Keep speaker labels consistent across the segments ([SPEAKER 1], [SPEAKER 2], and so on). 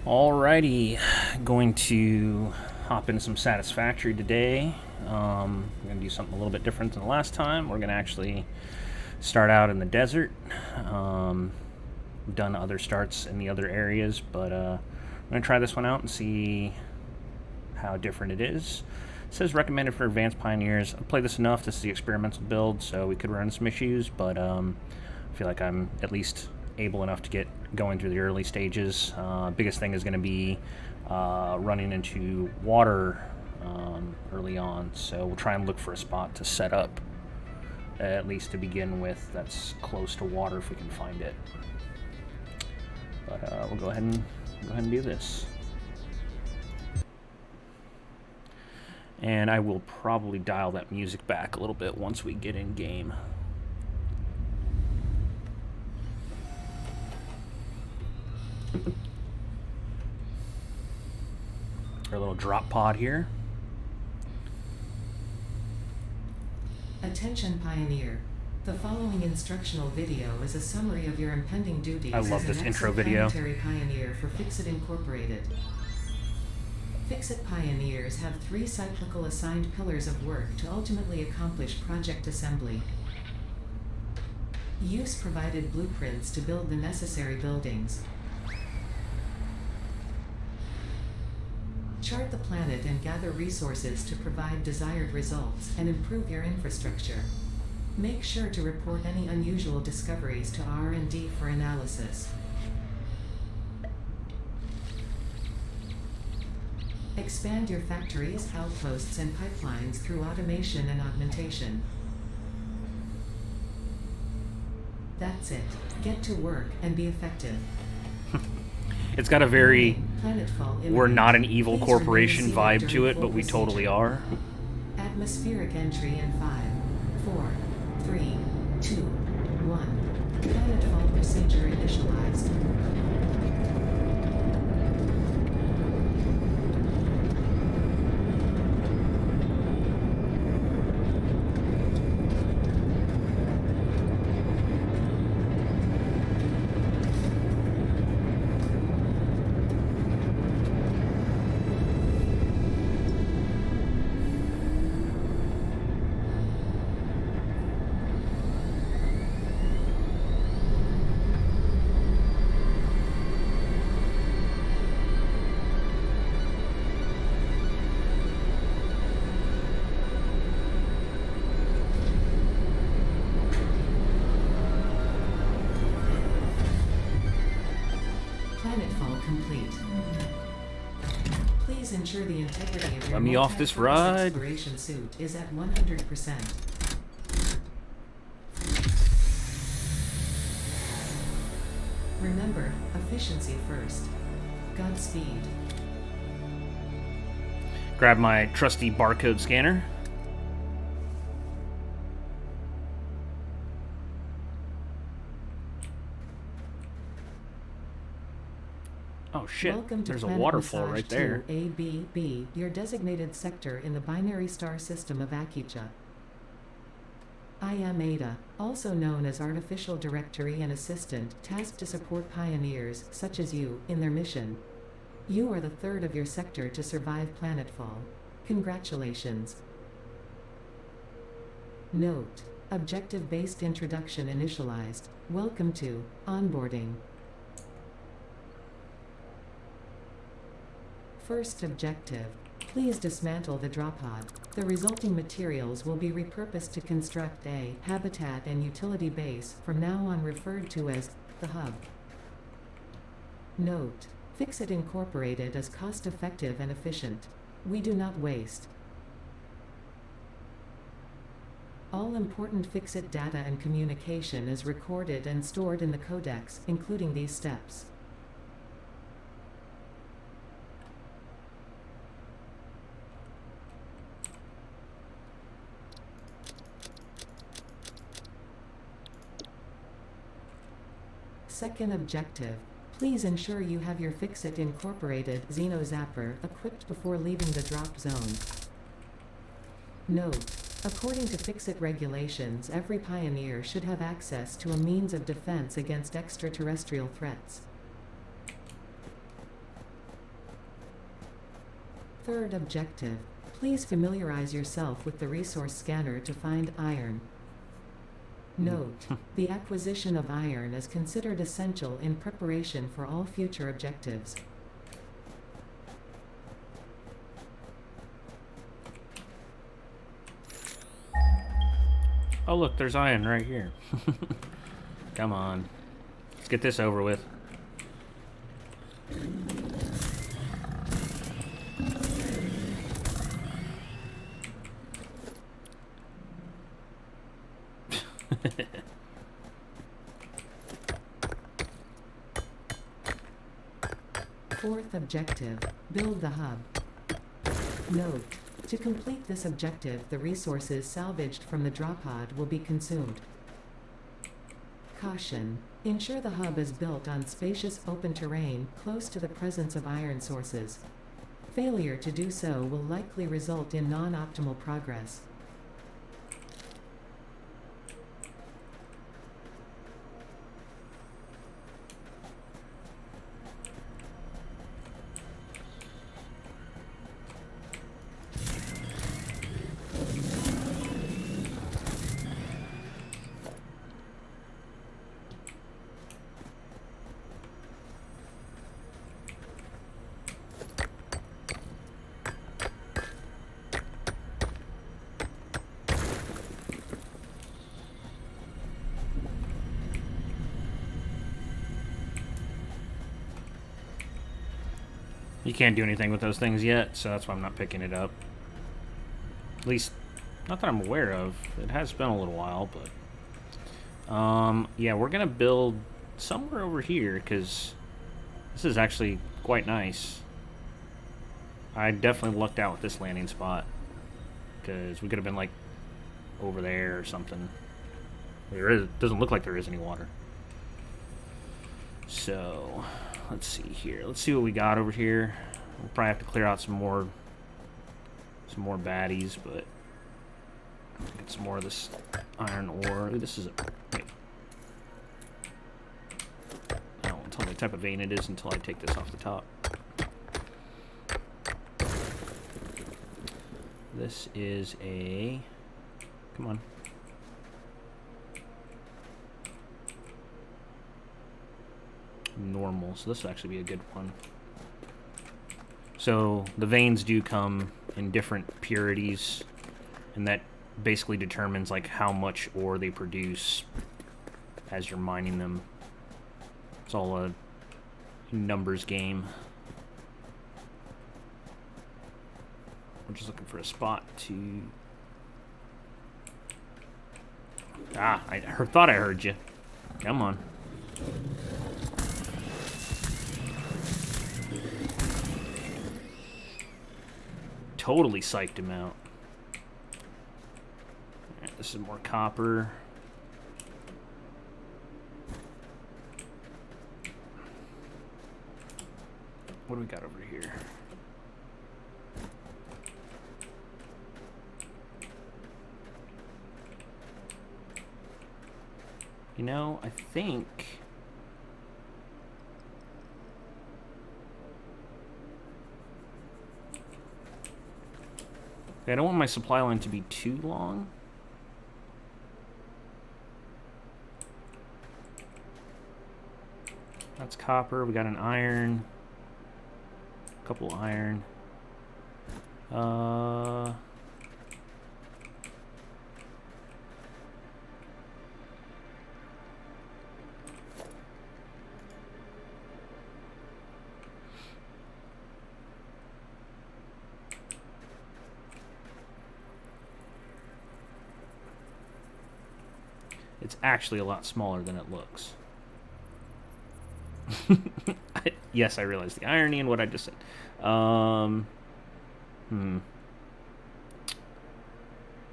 [SPEAKER 1] Alrighty, going to hop into some Satisfactory today. We're going to do something a little bit different than the last time. We're going to actually start out in the desert. We've done other starts in the other areas, but I'm going to try this one out and see how different it is. It says recommended for advanced pioneers. I've played this enough. This is the experimental build, so we could run into some issues, but I feel like I'm at least able enough to get going through the early stages. Biggest thing is going to be running into water early on, so we'll try and look for a spot to set up, at least to begin with, that's close to water if we can find it. But we'll go ahead and do this. And I will probably dial that music back a little bit once we get in game. Our little drop pod here.
[SPEAKER 2] Attention Pioneer. The following instructional video is a summary of your impending duties
[SPEAKER 1] I love
[SPEAKER 2] as
[SPEAKER 1] this
[SPEAKER 2] an
[SPEAKER 1] intro video.
[SPEAKER 2] Planetary Pioneer for Fixit Incorporated. Fixit Pioneers have 3 cyclical assigned pillars of work to ultimately accomplish project assembly. Use provided blueprints to build the necessary buildings. Chart the planet and gather resources to provide desired results and improve your infrastructure. Make sure to report any unusual discoveries to R&D for analysis. Expand your factories, outposts, and pipelines through automation and augmentation. That's it. Get to work and be effective.
[SPEAKER 1] It's got a very
[SPEAKER 2] Planetfall
[SPEAKER 1] we're
[SPEAKER 2] imminent.
[SPEAKER 1] not an evil
[SPEAKER 2] Please
[SPEAKER 1] corporation
[SPEAKER 2] remain
[SPEAKER 1] vibe
[SPEAKER 2] seated
[SPEAKER 1] to it,
[SPEAKER 2] during
[SPEAKER 1] but we
[SPEAKER 2] full
[SPEAKER 1] totally
[SPEAKER 2] procedure.
[SPEAKER 1] are.
[SPEAKER 2] Atmospheric entry in 5, 4, 3, 2, 1. Planetfall procedure initialized. Planetfall complete. Please ensure the integrity of your
[SPEAKER 1] Let me off this
[SPEAKER 2] multi-purpose
[SPEAKER 1] ride.
[SPEAKER 2] exploration suit is at 100%. Remember, efficiency first. Godspeed.
[SPEAKER 1] Grab my trusty barcode scanner. Oh shit,
[SPEAKER 2] Welcome to
[SPEAKER 1] there's a
[SPEAKER 2] Planet
[SPEAKER 1] waterfall
[SPEAKER 2] Massage
[SPEAKER 1] right there.
[SPEAKER 2] 2ABB, your designated sector in the binary star system of Akicha. I am Ada, also known as Artificial Directory and Assistant, tasked to support pioneers, such as you, in their mission. You are the third of your sector to survive planetfall. Congratulations. Note: objective-based introduction initialized. Welcome to onboarding. First objective: please dismantle the drop pod. The resulting materials will be repurposed to construct a habitat and utility base, from now on referred to as the hub. Note: Fixit Incorporated is cost-effective and efficient. We do not waste. All important Fixit data and communication is recorded and stored in the codex, including these steps. Second objective: please ensure you have your Fixit Incorporated Xeno Zapper equipped before leaving the drop zone. Note: according to Fixit regulations, every pioneer should have access to a means of defense against extraterrestrial threats. Third objective. Please familiarize yourself with the resource scanner to find iron. Note, the acquisition of iron is considered essential in preparation for all future objectives.
[SPEAKER 1] Oh look, there's iron right here. Come on. Let's get this over with.
[SPEAKER 2] Fourth objective, build the hub. Note, to complete this objective, the resources salvaged from the drop pod will be consumed. Caution, ensure the hub is built on spacious open terrain close to the presence of iron sources. Failure to do so will likely result in non-optimal progress.
[SPEAKER 1] You can't do anything with those things yet, so that's why I'm not picking it up. At least, not that I'm aware of. It has been a little while, but... yeah, we're gonna build somewhere over here, because this is actually quite nice. I definitely lucked out with this landing spot, because we could have been, like, over there or something. Doesn't look like there is any water. So... let's see here. Let's see what we got over here. We'll probably have to clear out some more baddies, but get some more of this iron ore. Ooh, this is a... wait. I won't tell me what type of vein it is until I take this off the top. This is a... come on. Normal, so this will actually be a good one. So the veins do come in different purities, and that basically determines like how much ore they produce as you're mining them. It's all a numbers game. We're just looking for a spot to... ah, thought I heard you. Come on. Totally psyched him out. Alright, this is more copper. What do we got over here? You know, I think... I don't want my supply line to be too long. That's copper. We got an iron. A couple iron. It's actually a lot smaller than it looks. Yes, I realize the irony in what I just said.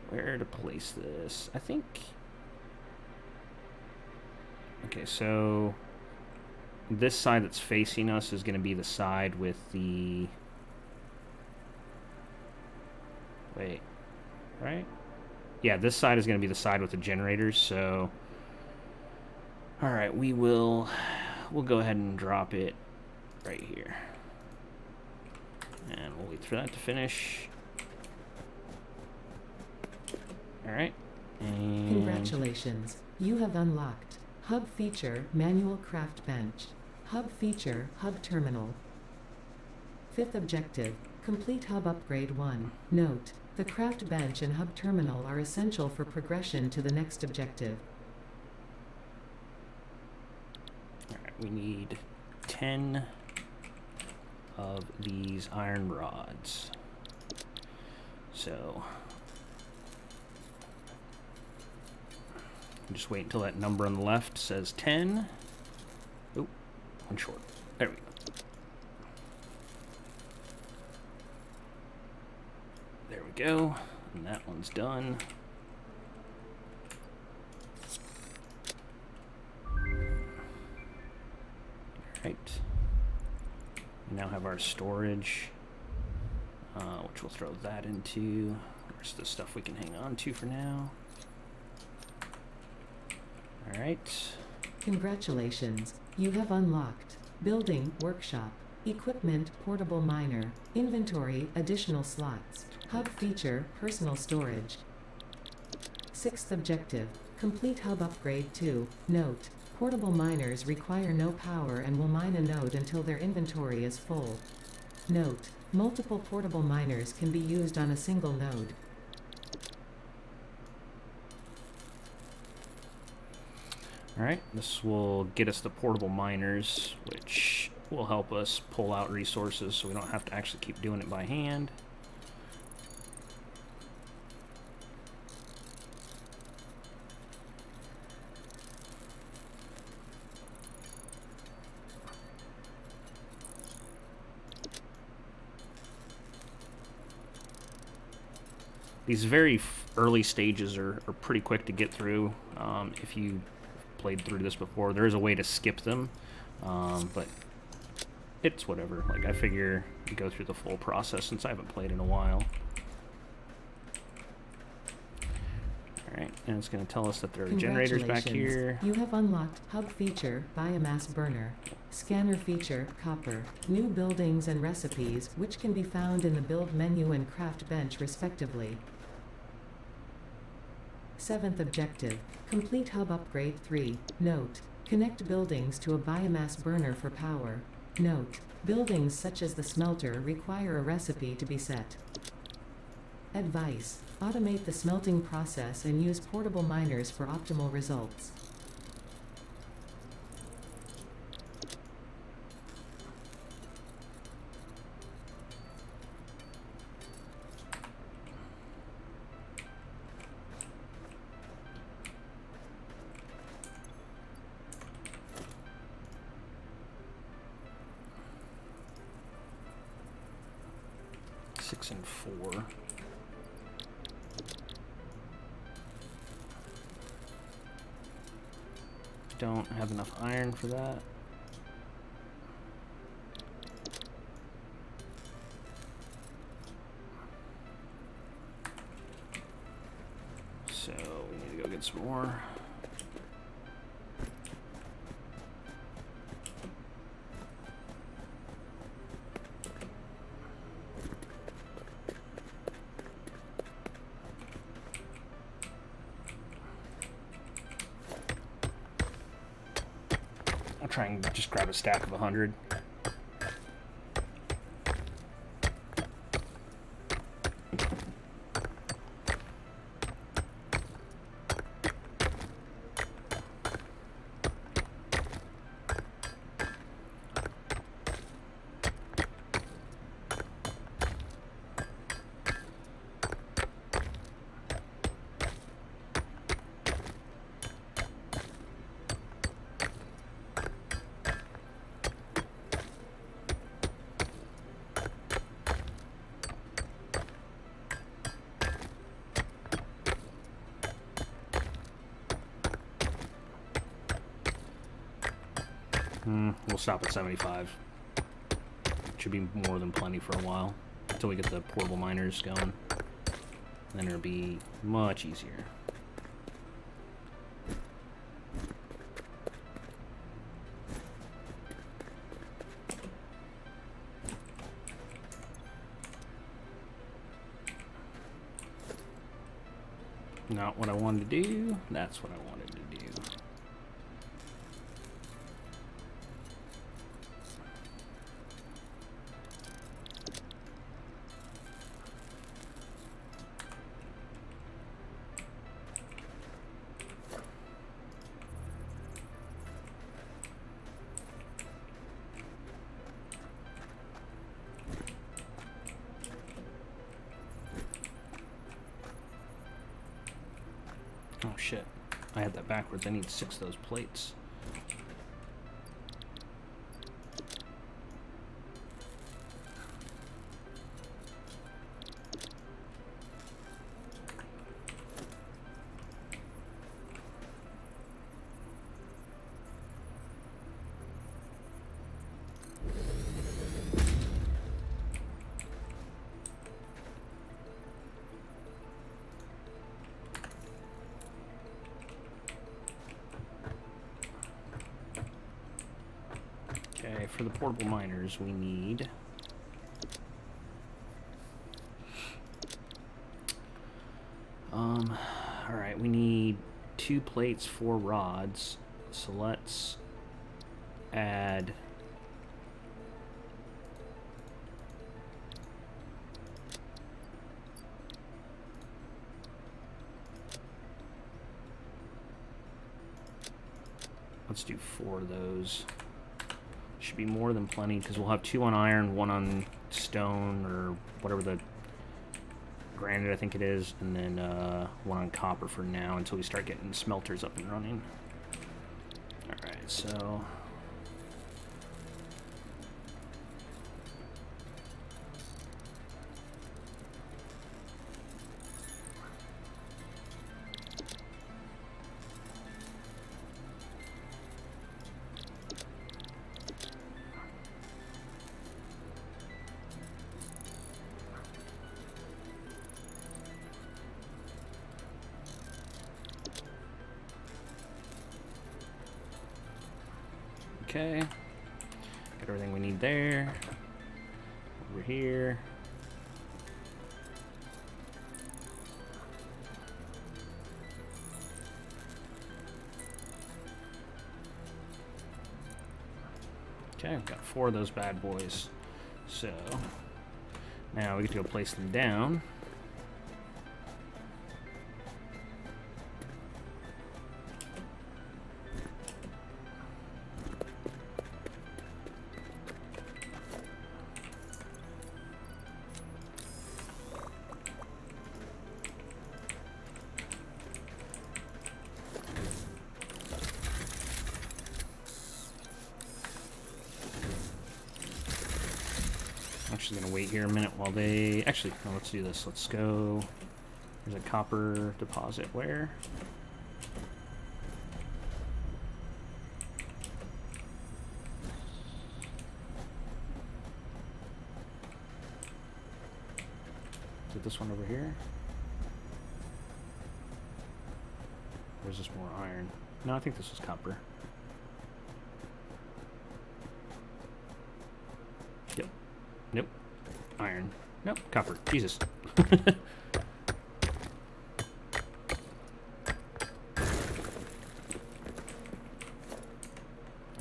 [SPEAKER 1] Where to place this? I think... okay, so... this side that's facing us is going to be the side with the... wait. Right? Yeah, this side is going to be the side with the generators, so... alright, we'll go ahead and drop it right here. And we'll wait for that to finish. Alright. And
[SPEAKER 2] Congratulations, you have unlocked Hub Feature Manual Craft Bench. Hub Feature Hub Terminal. Fifth objective, complete Hub Upgrade 1. Note, the Craft Bench and Hub Terminal are essential for progression to the next objective.
[SPEAKER 1] alright, we need 10 of these iron rods. So just wait until that number on the left says 10. Oh, one short. There we go. There we go. And that one's done. Alright. We now have our storage, which we'll throw that into. There's the stuff we can hang on to for now. Alright.
[SPEAKER 2] Congratulations, you have unlocked Building Workshop. Equipment Portable Miner. Inventory Additional slots. Hub Feature Personal Storage. Sixth objective, complete Hub Upgrade 2. Note, portable miners require no power and will mine a node until their inventory is full. Note, multiple portable miners can be used on a single node.
[SPEAKER 1] Alright, this will get us the portable miners, which will help us pull out resources so we don't have to actually keep doing it by hand. These very early stages are pretty quick to get through. If you played through this before, there is a way to skip them, but it's whatever. Like, I figure you go through the full process since I haven't played in a while. Alright, and it's going to tell us that there are generators back here.
[SPEAKER 2] You have unlocked Hub Feature Biomass Burner. Scanner Feature Copper. New buildings and recipes, which can be found in the Build menu and Craft Bench respectively. Seventh objective, complete Hub Upgrade 3. Note, connect buildings to a biomass burner for power. Note, buildings such as the smelter require a recipe to be set. Advice, automate the smelting process and use portable miners for optimal results.
[SPEAKER 1] Six and 4. Don't have enough iron for that. So we need to go get some more. I'll try and just grab a stack of 100. We'll stop at 75. Should be more than plenty for a while until we get the portable miners going. Then it'll be much easier. Not what I wanted to do. That's what I wanted to do. Oh shit, I had that backwards. I need 6 of those plates. Okay, for the portable miners, we need alright, we need 2 plates, 4 rods. So let's add let's do 4 of those. Should be more than plenty because we'll have 2 on iron, 1 on stone or whatever the granite I think it is, and then 1 on copper for now until we start getting smelters up and running. Alright, so okay, got everything we need there. Over here. Okay, I've got 4 of those bad boys. So now we get to go place them down. Actually gonna wait here a minute while they actually no, let's do this. Let's go. There's a copper deposit where? Is it this one over here? Or is this more iron? No, I think this was copper. Yep. Nope. Iron. Nope. Copper. Jesus.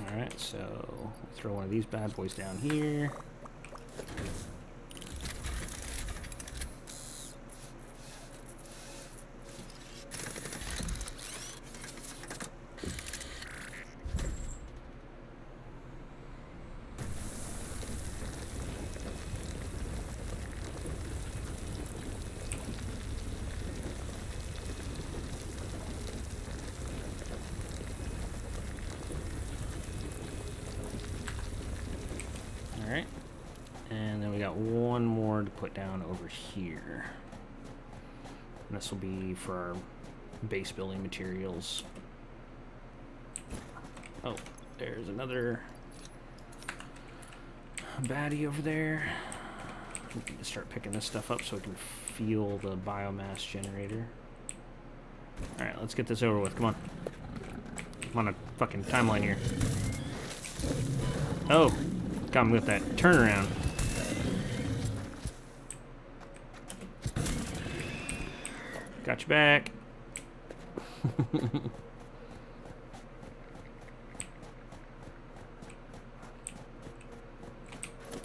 [SPEAKER 1] Alright, so we'll throw one of these bad boys down here. Alright, and then we got one more to put down over here. And this will be for our base building materials. Oh, there's another baddie over there. We need to start picking this stuff up so we can fuel the biomass generator. Alright, let's get this over with. Come on. I'm on a fucking timeline here. Oh! Got me with that turnaround. Got you back.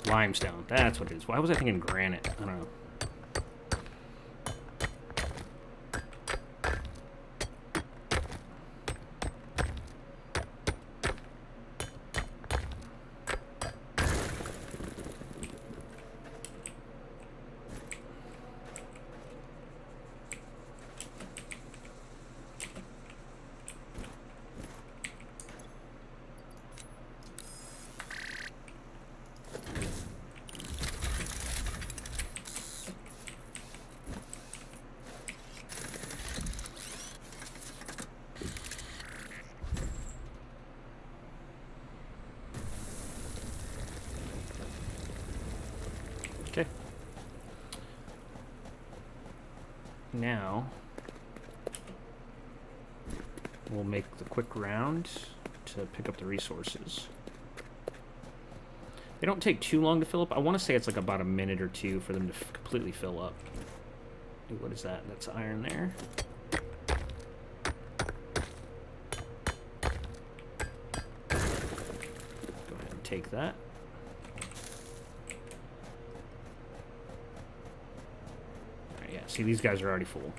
[SPEAKER 1] Limestone, that's what it is. Why was I thinking granite? I don't know. Okay. Now, we'll make the quick round to pick up the resources. They don't take too long to fill up. I want to say it's like about a minute or two for them to completely fill up. Ooh, what is that? That's iron there. Go ahead and take that. Yeah, see, these guys are already full.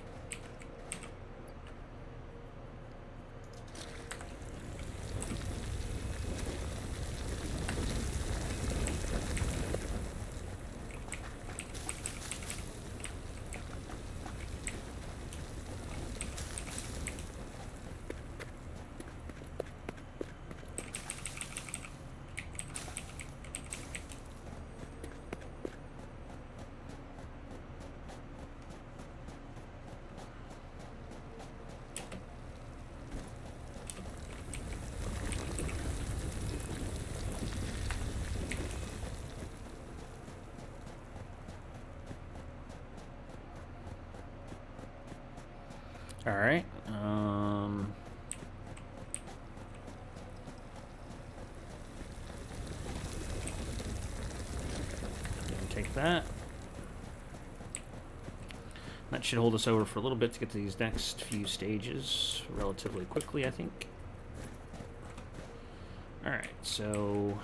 [SPEAKER 1] All right. Take that. That should hold us over for a little bit to get to these next few stages relatively quickly, I think. All right, so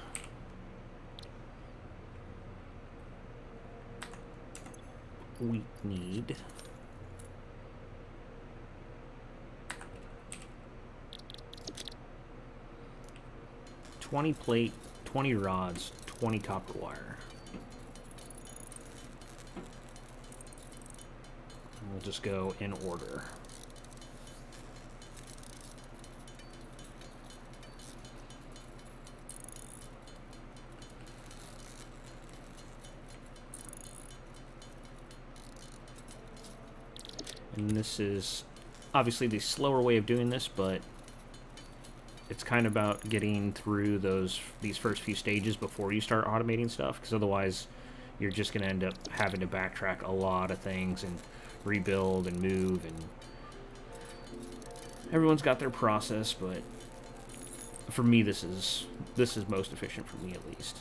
[SPEAKER 1] we need 20 plate, 20 rods, 20 copper wire. And we'll just go in order. And this is obviously the slower way of doing this, but it's kind of about getting through these first few stages before you start automating stuff, because otherwise you're just going to end up having to backtrack a lot of things and rebuild and move, and everyone's got their process, but for me this is most efficient for me, at least,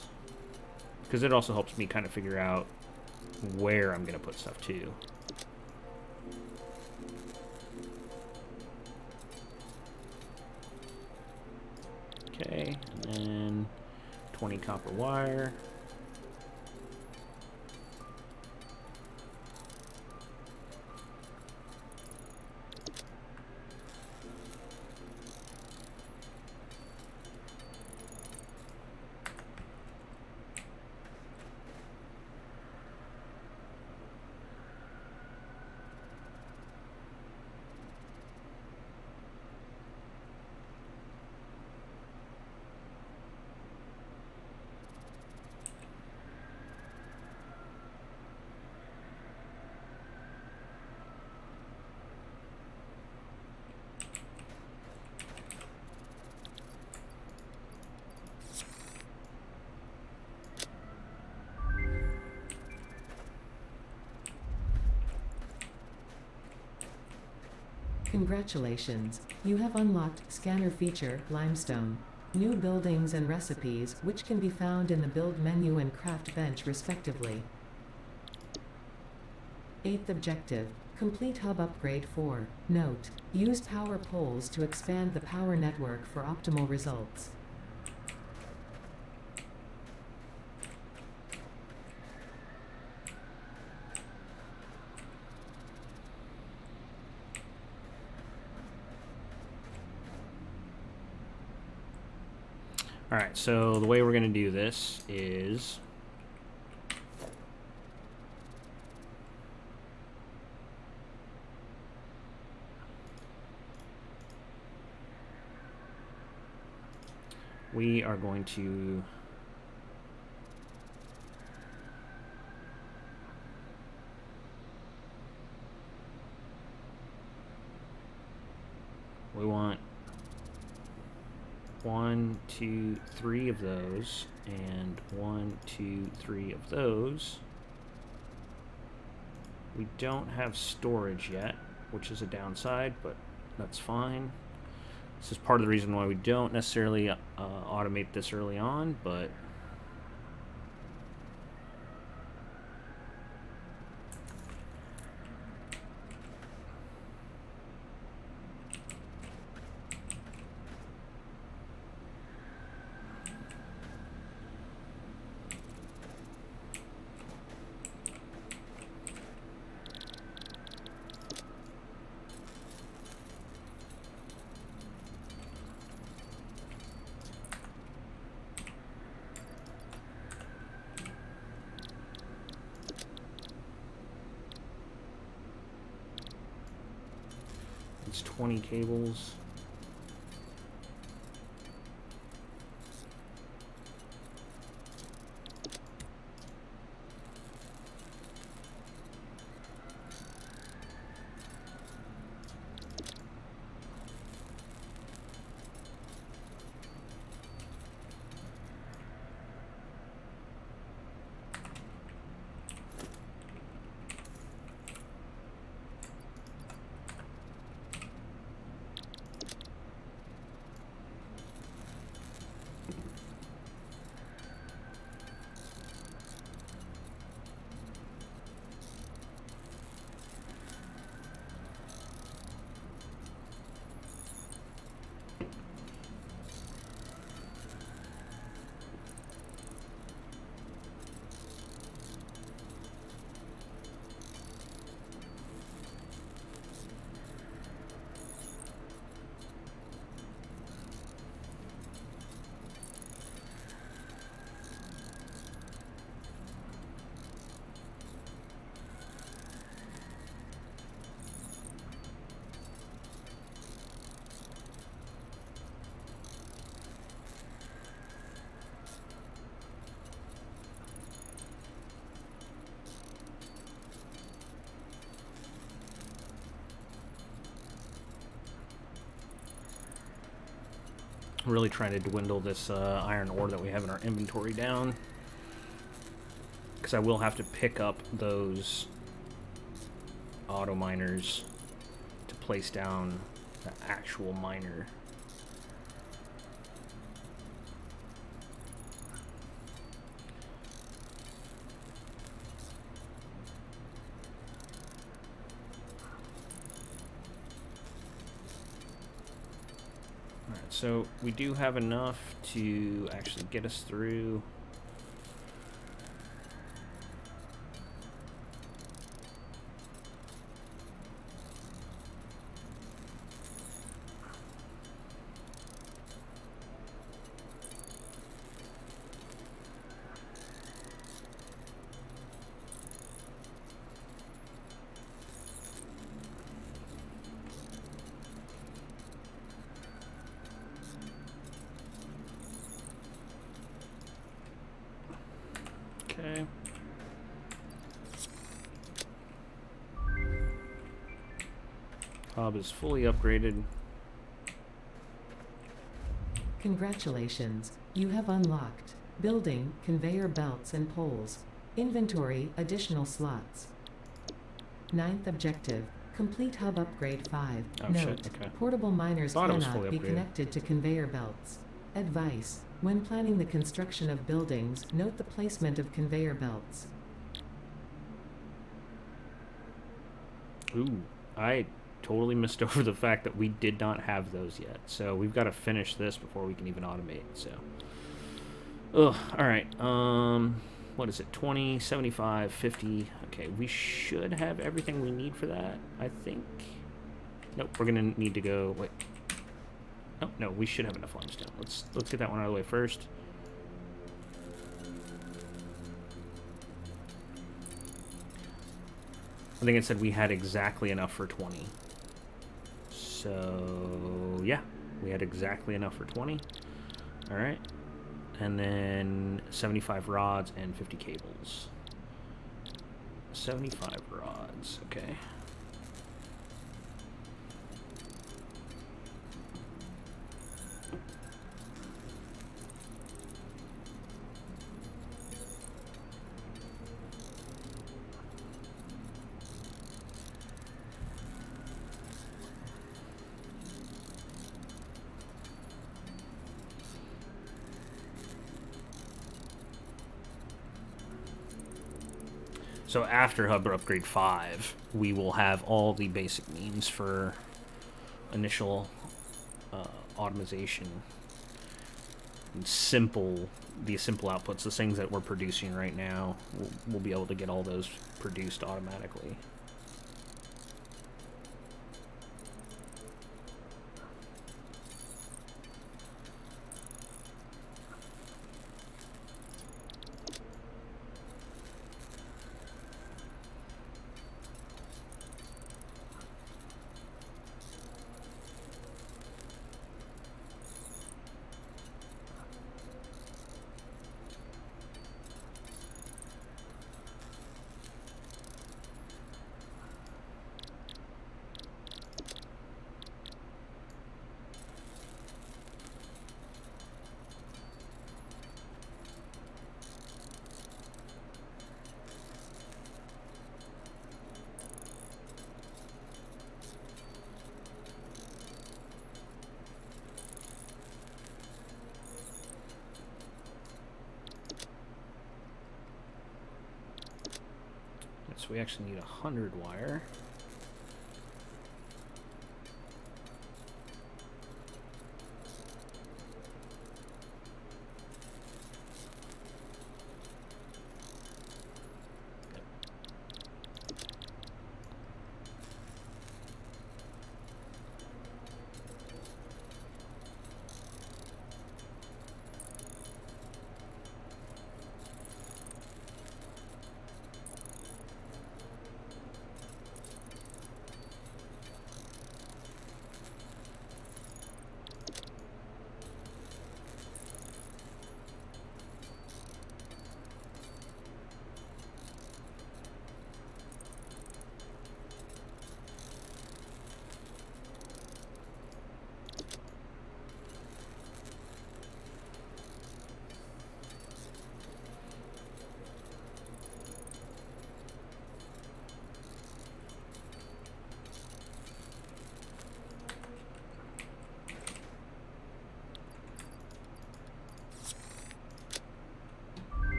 [SPEAKER 1] because it also helps me kind of figure out where I'm going to put stuff to. Okay, and then 20 copper wire.
[SPEAKER 2] Congratulations, you have unlocked Scanner Feature, Limestone. New buildings and recipes, which can be found in the Build menu and Craft bench respectively. 8th objective, Complete hub upgrade 4. Note: use power poles to expand the power network for optimal results.
[SPEAKER 1] Alright, so the way we're going to do this is we are going to want 1, 2, 3 of those, and 1, 2, 3 of those. We don't have storage yet, which is a downside, but that's fine. This is part of the reason why we don't necessarily automate this early on, but it's 20 cables. Really trying to dwindle this iron ore that we have in our inventory down, because I will have to pick up those auto miners to place down the actual miner. So we do have enough to actually get us through. Okay. Hub is fully upgraded.
[SPEAKER 2] Congratulations, you have unlocked building, conveyor belts and poles. Inventory, additional slots. 9th objective, complete hub upgrade 5.
[SPEAKER 1] Oh,
[SPEAKER 2] Note,
[SPEAKER 1] shit, okay.
[SPEAKER 2] portable miners
[SPEAKER 1] Thought it was
[SPEAKER 2] cannot
[SPEAKER 1] fully
[SPEAKER 2] be
[SPEAKER 1] upgraded.
[SPEAKER 2] connected to conveyor belts. Advice, when planning the construction of buildings, note the placement of conveyor belts.
[SPEAKER 1] Ooh, I totally missed over the fact that we did not have those yet. So we've got to finish this before we can even automate. So, ugh. All right. What is it? 20, 75, 50. Okay, we should have everything we need for that, I think. Nope, we're gonna need to go. Wait. Oh no, we should have enough limestone. Let's get that one out of the way first. I think it said we had exactly enough for 20. So, yeah, we had exactly enough for 20. All right. And then 75 rods and 50 cables. 75 rods, okay. So after Hub Upgrade 5, we will have all the basic means for initial automation and the simple outputs, the things that we're producing right now. We'll be able to get all those produced automatically. So we actually need 100 wire.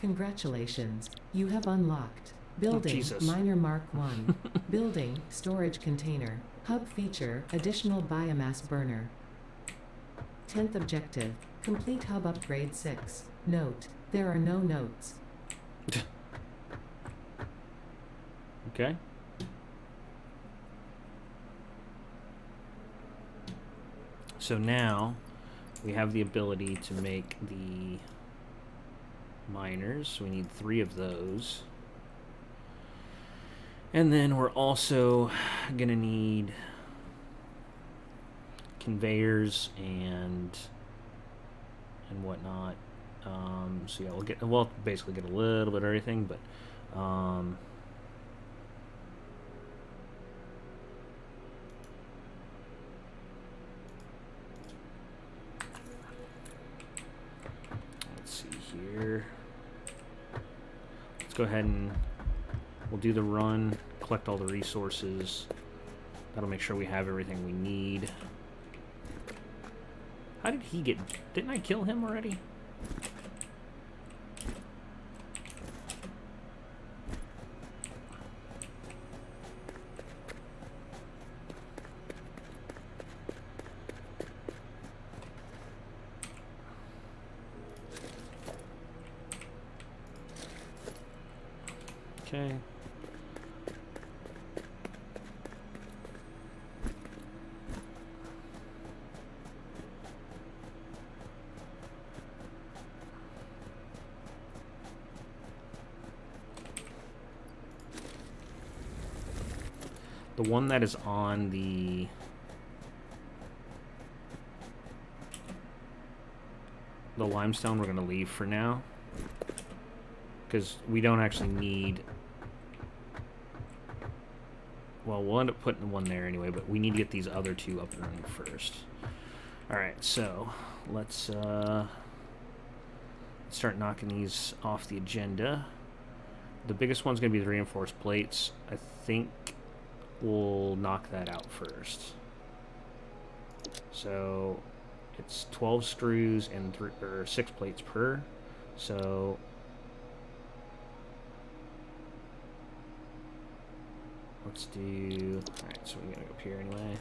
[SPEAKER 2] Congratulations, you have unlocked Building
[SPEAKER 1] Jesus.
[SPEAKER 2] Miner Mark 1. Building Storage Container. Hub feature Additional Biomass Burner. 10th objective, complete Hub Upgrade 6. Note, there are no notes.
[SPEAKER 1] Okay. So now we have the ability to make the miners. We need 3 of those. And then we're also gonna need conveyors and whatnot. So yeah, we'll basically get a little bit of everything, but let's see here. Let's go ahead and we'll do the run, collect all the resources. That'll make sure we have everything we need. How did he get... Didn't I kill him already? Okay. The one that is on the limestone we're going to leave for now, because we don't actually need... Well, we'll end up putting one there anyway, but we need to get these other two up and running first. Alright, so let's start knocking these off the agenda. The biggest one's going to be the reinforced plates. I think we'll knock that out first. So it's 12 screws and 6 plates per. So let's do... Alright, so we're going to go up here anyway.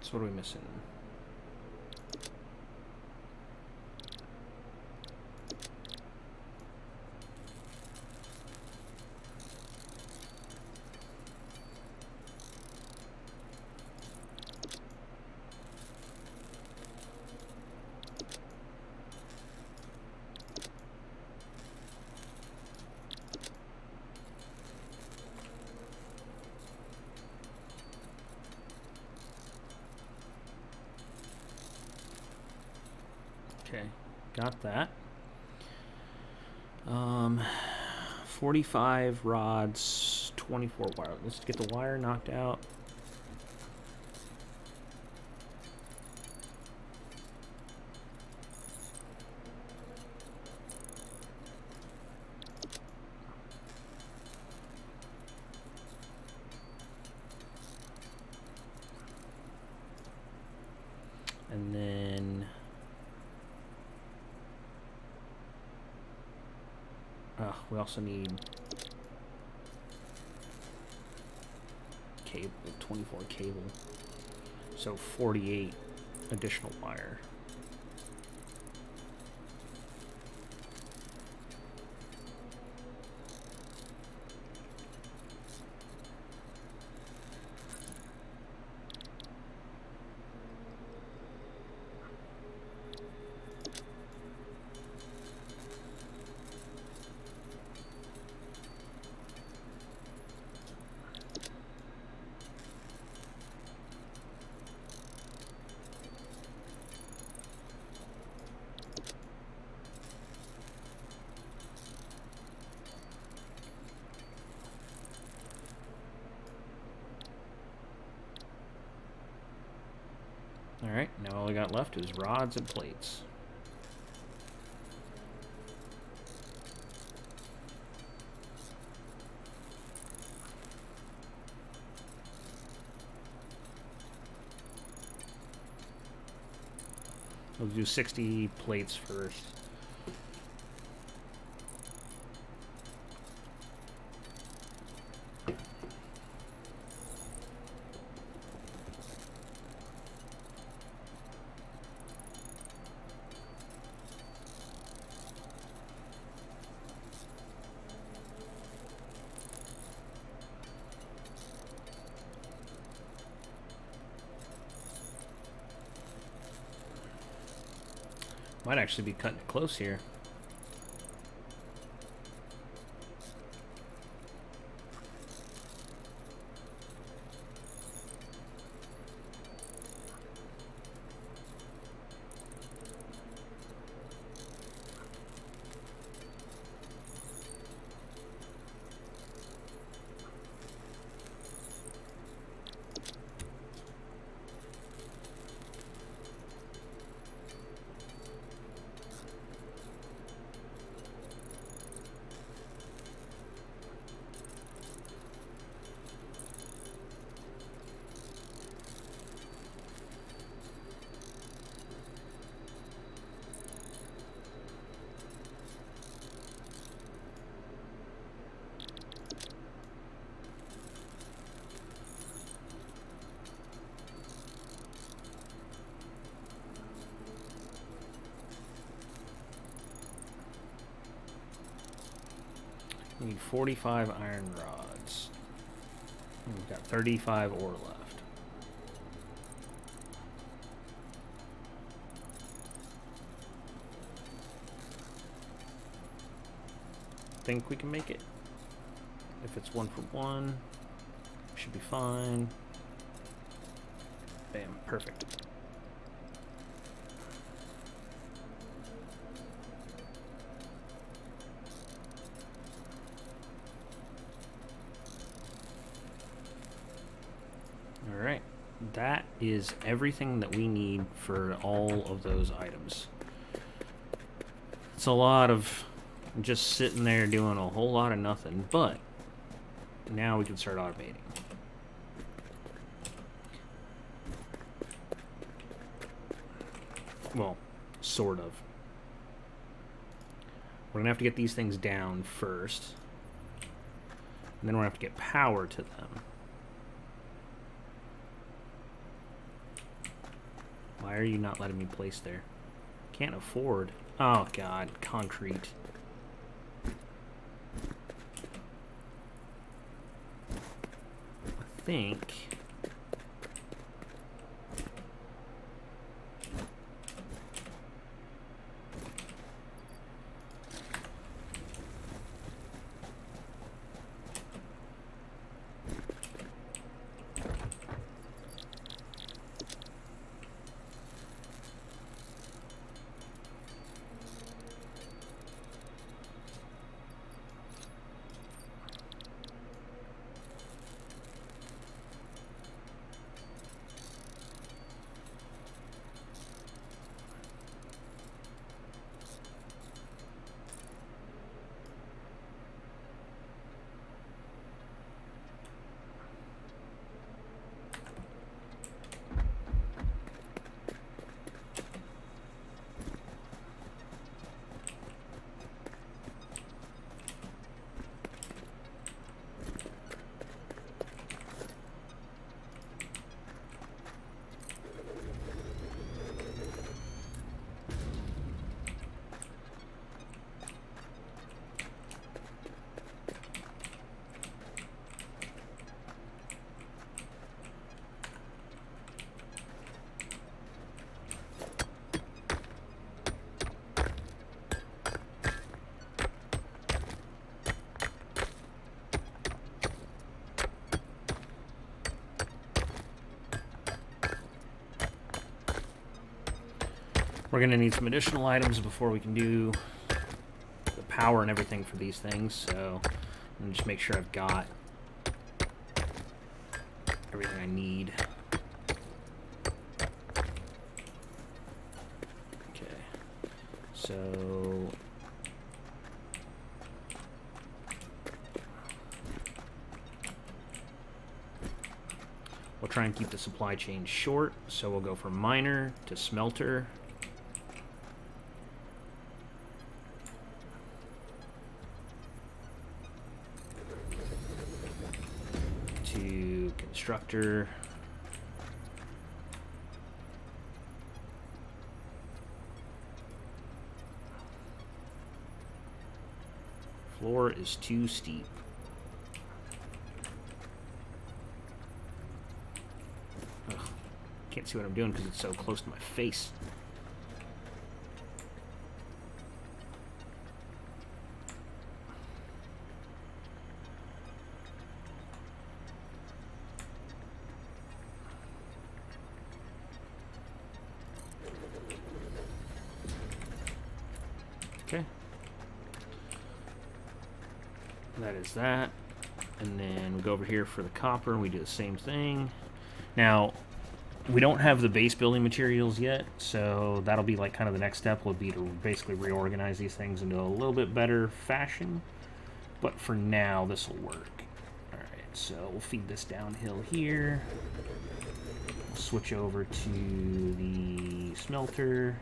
[SPEAKER 1] So what are we missing? Okay, got that. 45 rods, 24 wire. Let's get the wire knocked out. And then we also need cable, 24 cable, so 48 additional wire. Alright, now all we got left is rods and plates. We'll do 60 plates first. Might actually be cutting it close here. We need 45 iron rods. And we've got 35 ore left. Think we can make it. If it's 1 for 1, should be fine. Bam, perfect. Alright, that is everything that we need for all of those items. It's a lot of just sitting there doing a whole lot of nothing, but now we can start automating. Well, sort of. We're going to have to get these things down first, and then we're going to have to get power to them. Why are you not letting me place there? Can't afford. Oh god, concrete. I think we're going to need some additional items before we can do the power and everything for these things, so I'm going to just make sure I've got everything I need. So we'll try and keep the supply chain short, so we'll go from miner to smelter. To constructor. Floor is too steep. Ugh. Can't see what I'm doing because it's so close to my face. Okay. That is that. And then we go over here for the copper and we do the same thing. Now, we don't have the base building materials yet, so that'll be like kind of the next step will be to basically reorganize these things into a little bit better fashion. But for now, this will work. Alright, so we'll feed this downhill here. We'll switch over to the smelter.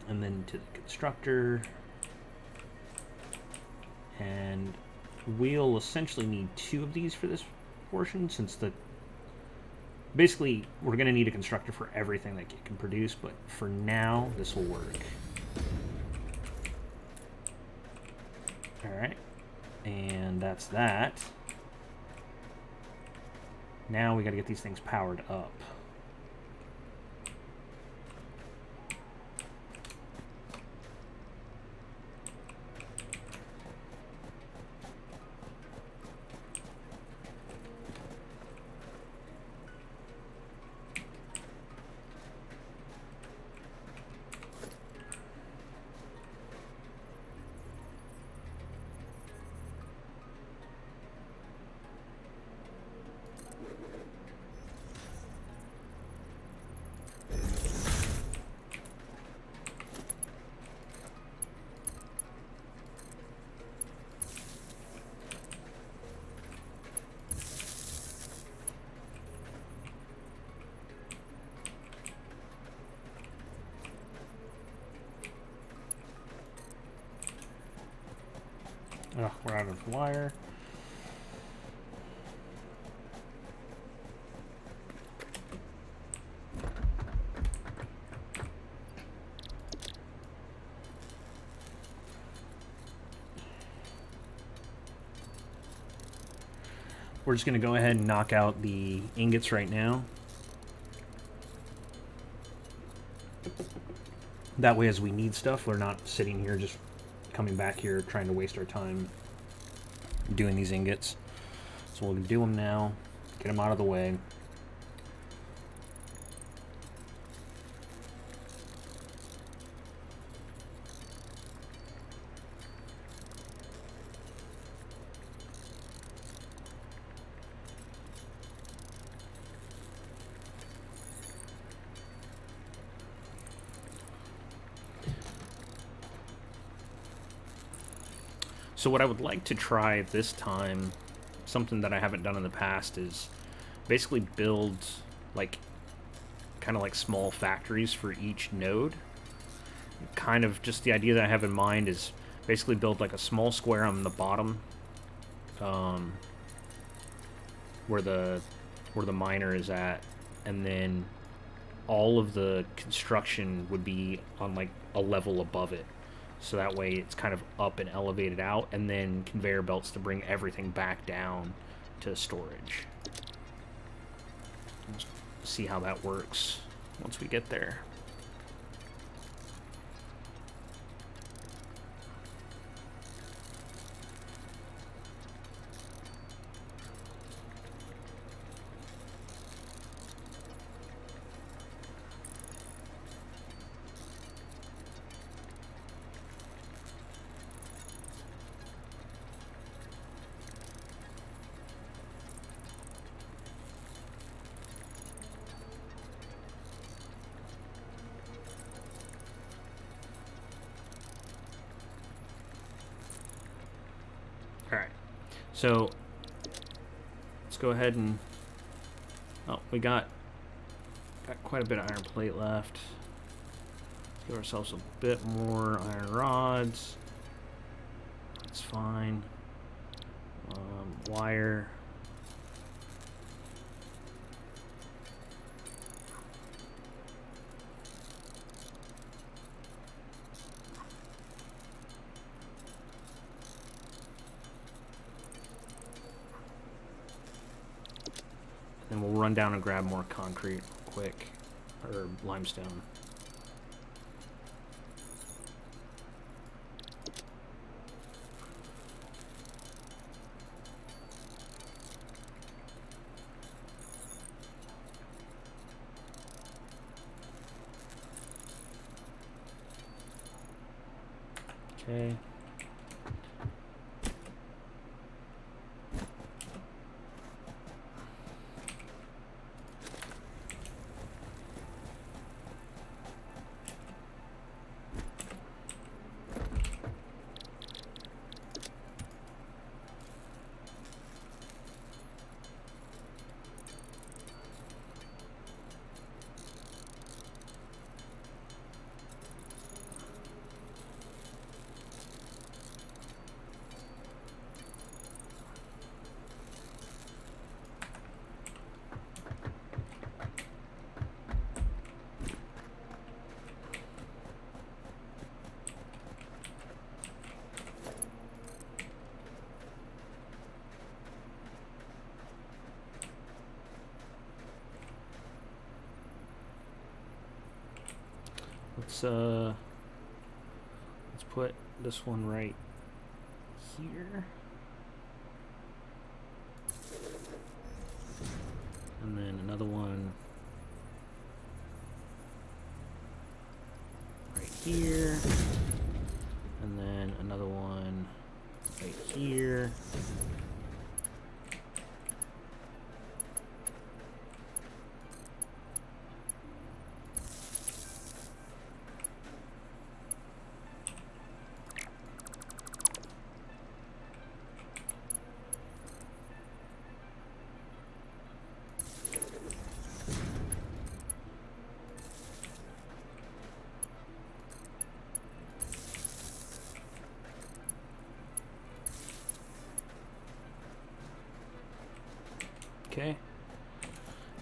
[SPEAKER 1] And then to the constructor. And we'll essentially need 2 of these for this portion, since basically we're going to need a constructor for everything that it can produce, but for now this will work. Alright, and that's that. Now we got to get these things powered up. Ugh, we're out of wire. We're just going to go ahead and knock out the ingots right now. That way, as we need stuff, we're not sitting here just coming back here trying to waste our time doing these ingots. So we'll do them now, get them out of the way. So what I would like to try this time, something that I haven't done in the past, is basically build like kind of like small factories for each node. Kind of just the idea that I have in mind is basically build like a small square on the bottom, where the miner is at, and then all of the construction would be on like a level above it. So that way it's kind of up and elevated out, and then conveyor belts to bring everything back down to storage. Let's see how that works once we get there. So let's go ahead and, oh, we got quite a bit of iron plate left. Let's give ourselves a bit more iron rods. That's fine. Wire. Then we'll run down and grab more concrete quick, or limestone. Okay. Let's put this one right here. And then another one right here. And then another one right here. Okay,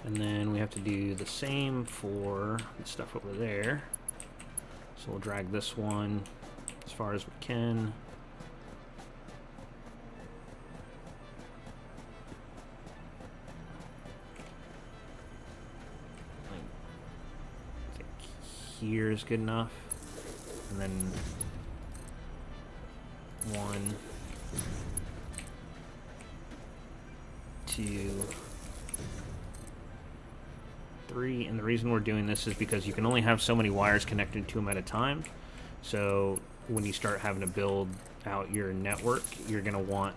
[SPEAKER 1] and then we have to do the same for the stuff over there. So we'll drag this one as far as we can. I think here is good enough. And then 1, 2, 3, and the reason we're doing this is because you can only have so many wires connected to them at a time. So when you start having to build out your network, you're going to want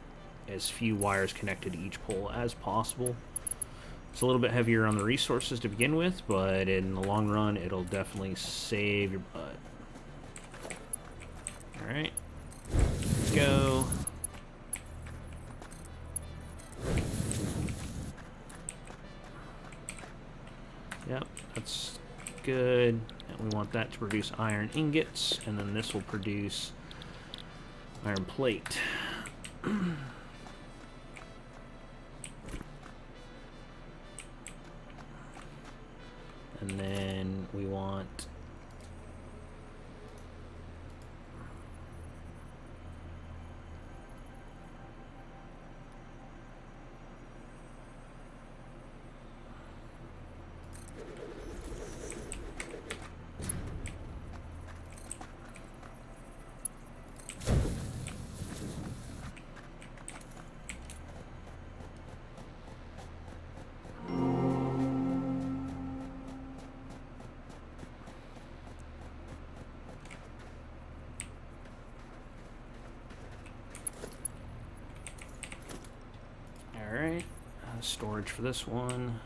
[SPEAKER 1] as few wires connected to each pole as possible. It's a little bit heavier on the resources to begin with, but in the long run, it'll definitely save your butt. Alright, let's go. Yep, that's good. And we want that to produce iron ingots, and then this will produce iron plate. And then we want storage for this one.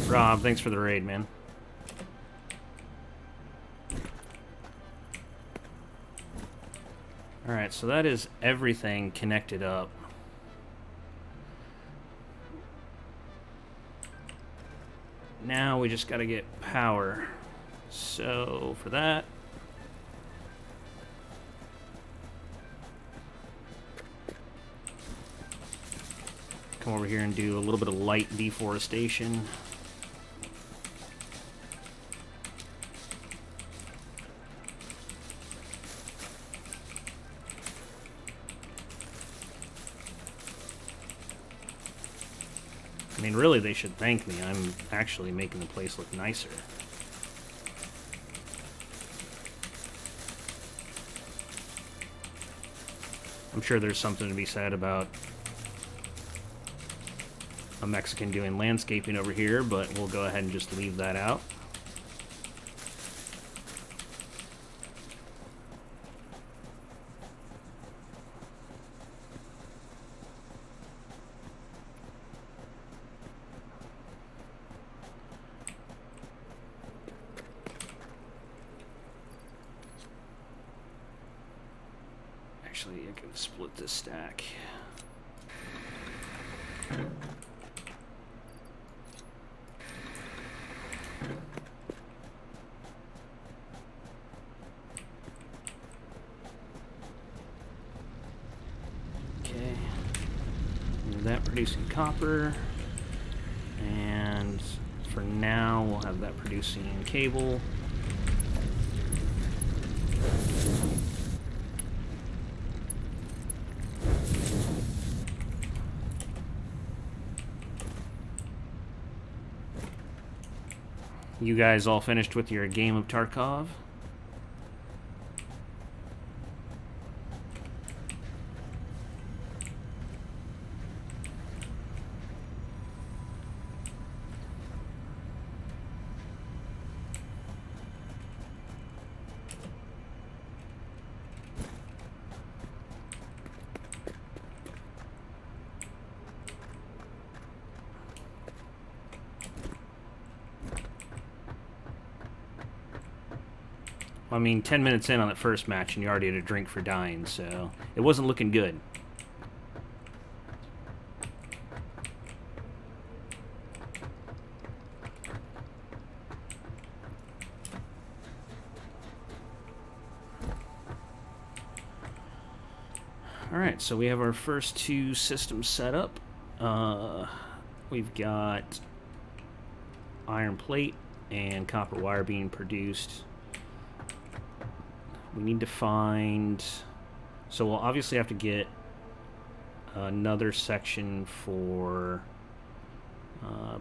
[SPEAKER 1] Rob, thanks for the raid, man. Alright, so that is everything connected up. Now we just gotta get power. So for that, come over here and do a little bit of light deforestation. I mean, really, they should thank me. I'm actually making the place look nicer. I'm sure there's something to be said about a Mexican doing landscaping over here, but we'll go ahead and just leave that out. Actually, I can split this stack. Okay. And that producing copper. And for now, we'll have that producing cable. You guys all finished with your game of Tarkov? I mean, 10 minutes in on that first match and you already had a drink for dying, so it wasn't looking good. Alright, so we have our first two systems set up. We've got iron plate and copper wire being produced. We need to find... So we'll obviously have to get another section for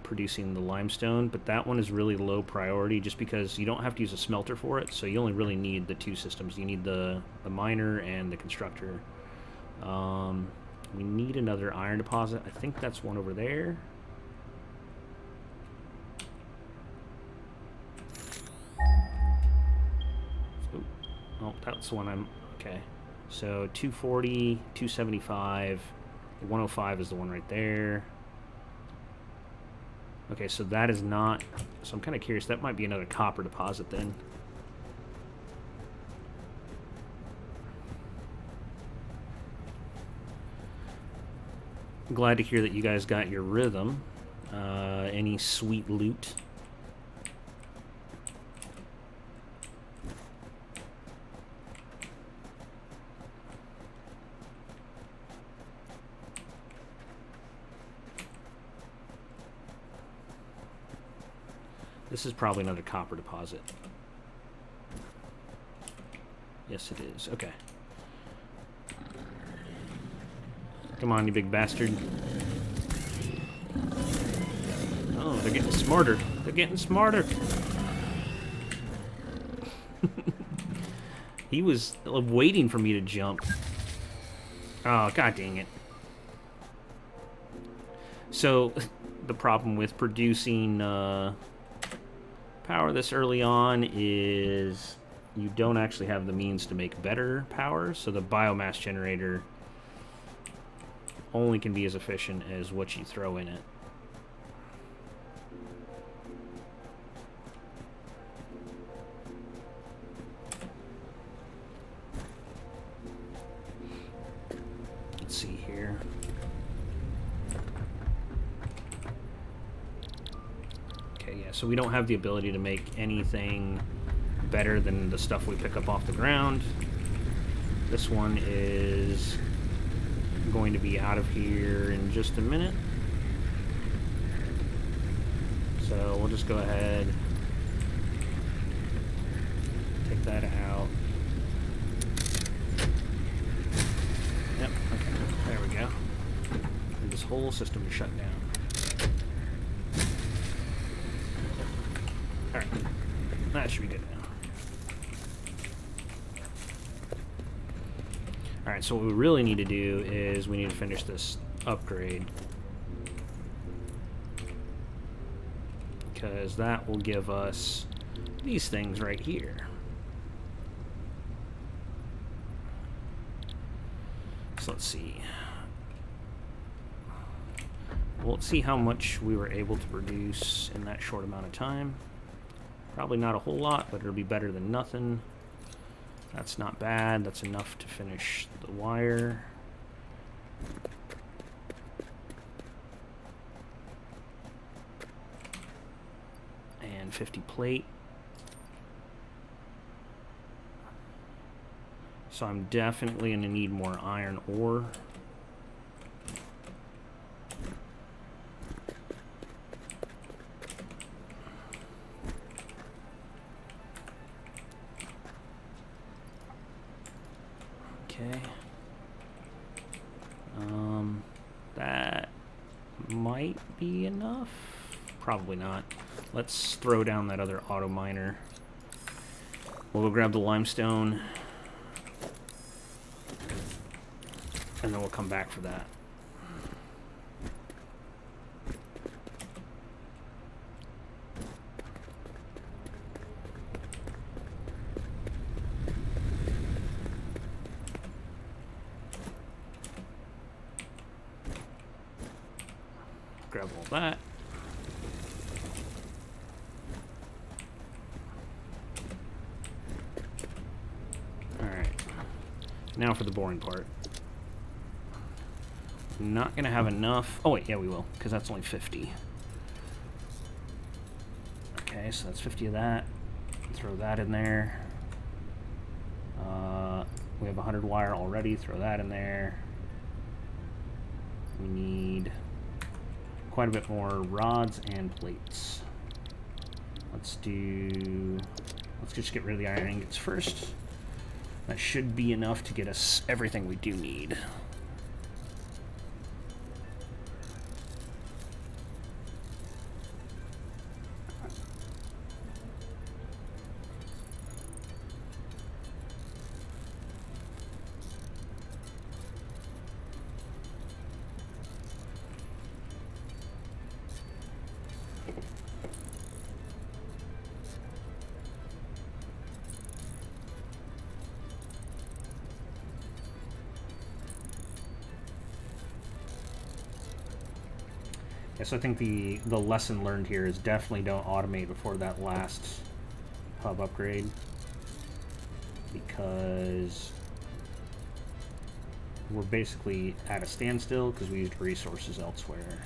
[SPEAKER 1] producing the limestone, but that one is really low priority just because you don't have to use a smelter for it, so you only really need the two systems. You need the miner and the constructor. We need another iron deposit. I think that's one over there. Oh, that's the one I'm... Okay. So 240, 275, 105 is the one right there. Okay, so that is not... So I'm kind of curious. That might be another copper deposit then. I'm glad to hear that you guys got your rhythm. Any sweet loot? This is probably another copper deposit. Yes, it is. Okay. Come on, you big bastard. Oh, they're getting smarter. They're getting smarter. He was waiting for me to jump. Oh, god dang it. So, the problem with producing power this early on is you don't actually have the means to make better power, so the biomass generator only can be as efficient as what you throw in it. here. Okay, yeah, so we don't have the ability to make anything better than the stuff we pick up off the ground. This one is going to be out of here in just a minute. So we'll just go ahead, take that out. Yep, okay, there we go. And this whole system is shut down. Alright, that should be good now. Alright, so what we really need to do is we need to finish this upgrade. Because that will give us these things right here. So let's see. Well, let's see how much we were able to produce in that short amount of time. Probably not a whole lot, but it'll be better than nothing. That's not bad. That's enough to finish the wire. And 50 plate. So I'm definitely going to need more iron ore. Okay. That might be enough. Probably not. Let's throw down that other auto miner. We'll go grab the limestone. And then we'll come back for that. Grab all that. Alright. Now for the boring part. Not going to have enough. Oh, wait, yeah, we will, because that's only 50. Okay, so that's 50 of that. Throw that in there. We have 100 wire already. Throw that in there. We need quite a bit more rods and plates. Let's just get rid of the iron ingots first. That should be enough to get us everything we do need. Yes, I think the lesson learned here is definitely don't automate before that last hub upgrade, because we're basically at a standstill because we used resources elsewhere.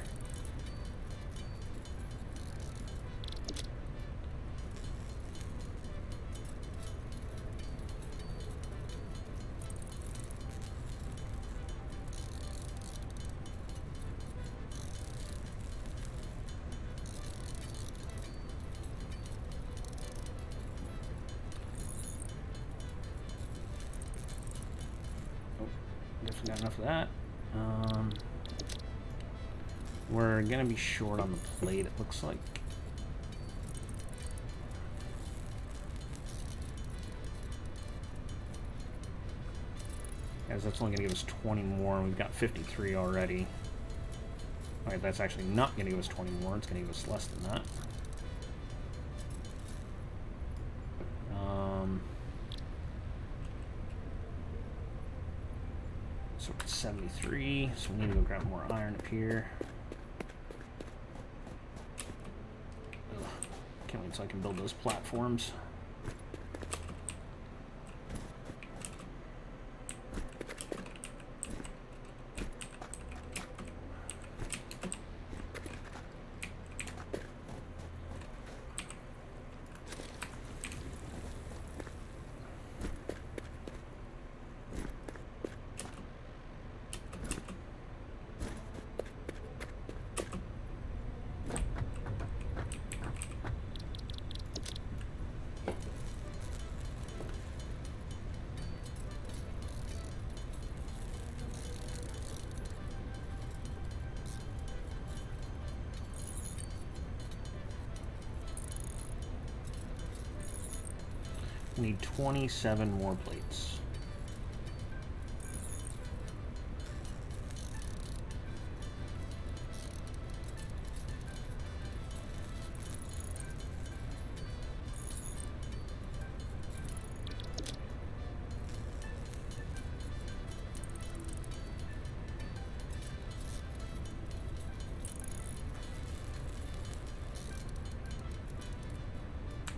[SPEAKER 1] We got enough of that. We're gonna be short on the plate, it looks like. Guys, that's only gonna give us 20 more, and we've got 53 already. Alright, that's actually not gonna give us 20 more, it's gonna give us less than that. So we're at 73, so we need to go grab more iron up here. Ugh, can't wait until I can build those platforms. We need 27 more plates.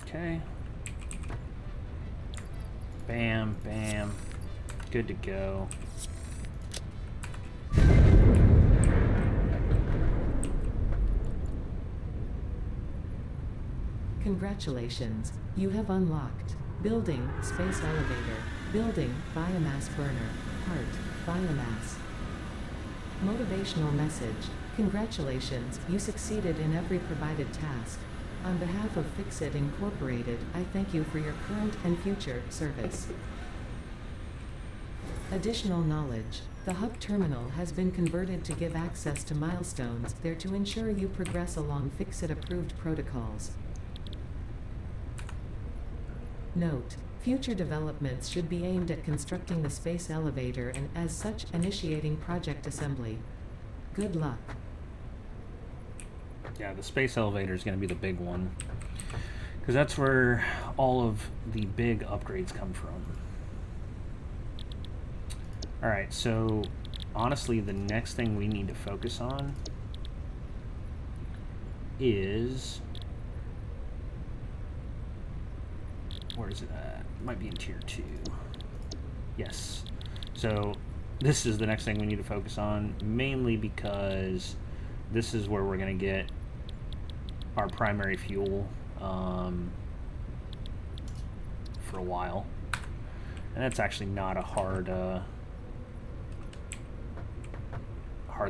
[SPEAKER 1] Okay. Bam, bam. Good to go.
[SPEAKER 2] Congratulations, you have unlocked Building Space Elevator, Building Biomass Burner, Part Biomass. Motivational message. Congratulations, you succeeded in every provided task. On behalf of Fixit Incorporated, I thank you for your current and future service. Additional knowledge. The hub terminal has been converted to give access to milestones there to ensure you progress along Fixit-approved protocols. Note: future developments should be aimed at constructing the space elevator and, as such, initiating project assembly. Good luck.
[SPEAKER 1] Yeah, the space elevator is going to be the big one, because that's where all of the big upgrades come from. Alright, so honestly, the next thing we need to focus on is... where is it at? It might be in tier 2. Yes. So this is the next thing we need to focus on, mainly because this is where we're going to get our primary fuel for a while. And that's actually not a hard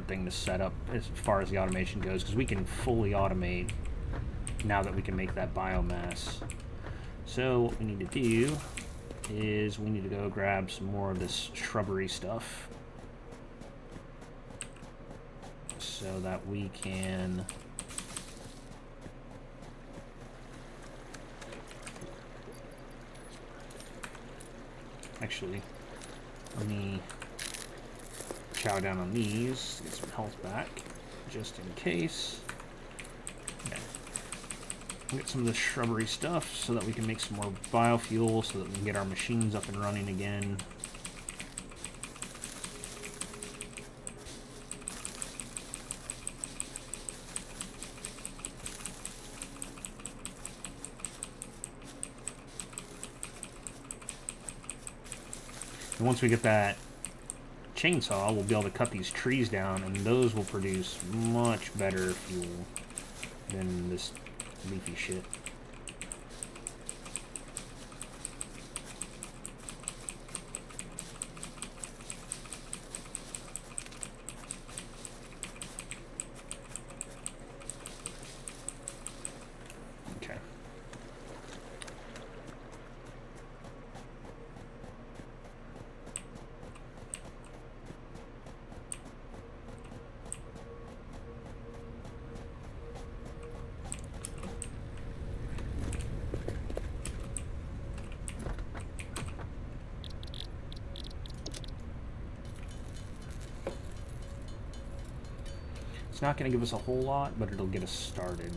[SPEAKER 1] thing to set up as far as the automation goes, because we can fully automate now that we can make that biomass. So what we need to do is we need to go grab some more of this shrubbery stuff so that we can actually, let me chow down on these, get some health back, just in case. Okay. Get some of the shrubbery stuff so that we can make some more biofuel, so that we can get our machines up and running again. And once we get that chainsaw, we'll be able to cut these trees down, and those will produce much better fuel than this leafy shit. Okay. It's not going to give us a whole lot, but it'll get us started.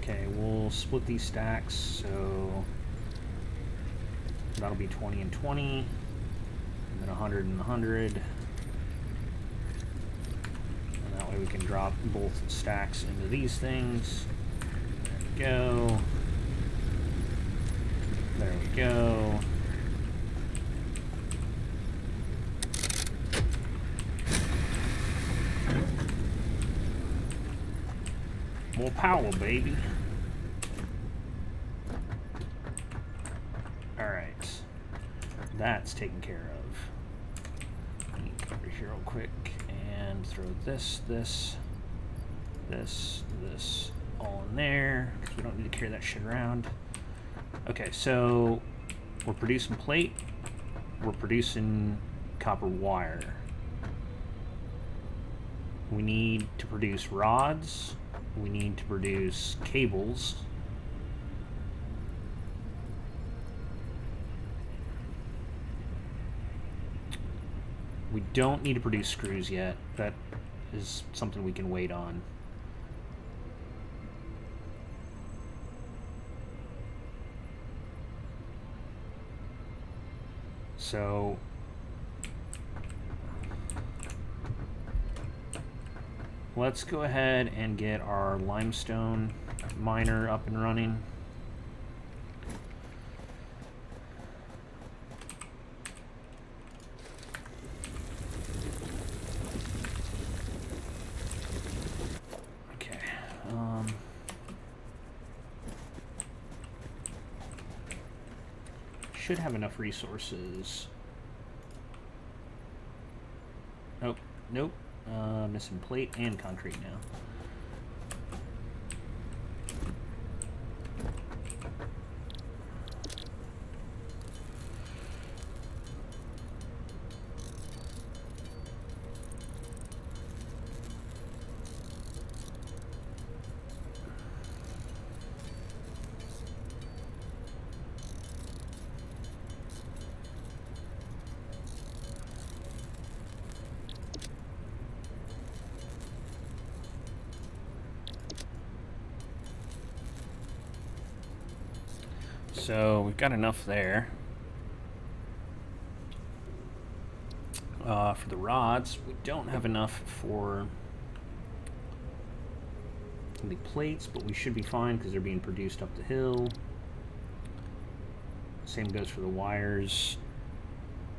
[SPEAKER 1] Okay, we'll split these stacks, so that'll be 20 and 20, and then 100 and 100. And that way we can drop both stacks into these things. Go. There we go. More power, baby. Alright. That's taken care of. Let me come over here real quick and throw this all in there, because we don't need to carry that shit around. Okay, so we're producing plate, we're producing copper wire. We need to produce rods. We need to produce cables. We don't need to produce screws yet. That is something we can wait on. So let's go ahead and get our limestone miner up and running. Okay. Should have enough resources. Nope. Nope. Missing plate and concrete now. So we've got enough there. For the rods, we don't have enough for the plates, but we should be fine because they're being produced up the hill. Same goes for the wires.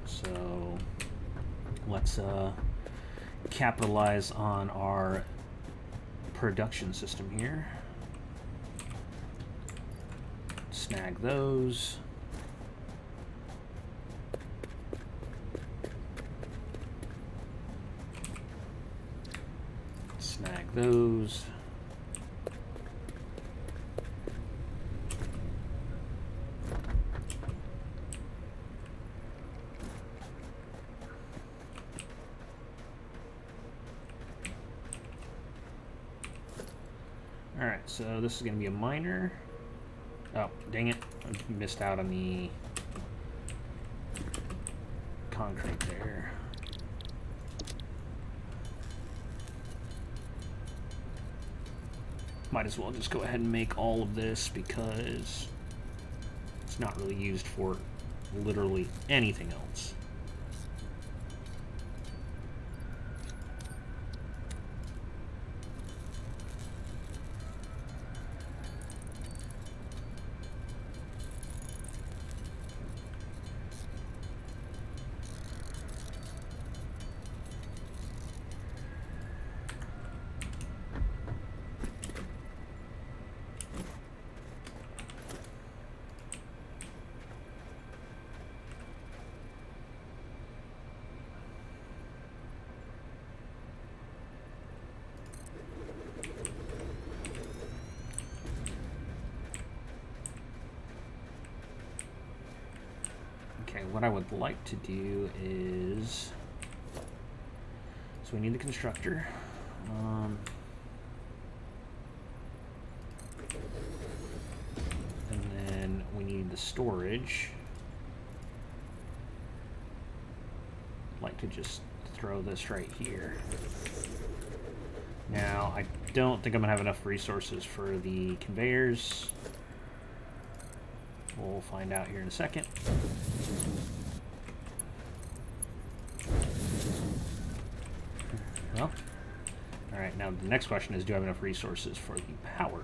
[SPEAKER 1] So let's capitalize on our production system here. Snag those. Snag those. Alright, so this is going to be a miner. Oh, dang it. I missed out on the concrete there. Might as well just go ahead and make all of this because it's not really used for literally anything else. What I would like to do is, so we need the constructor. And then we need the storage. I'd like to just throw this right here. Now, I don't think I'm going to have enough resources for the conveyors. We'll find out here in a second. Well, all right, now the next question is, do I have enough resources for the power?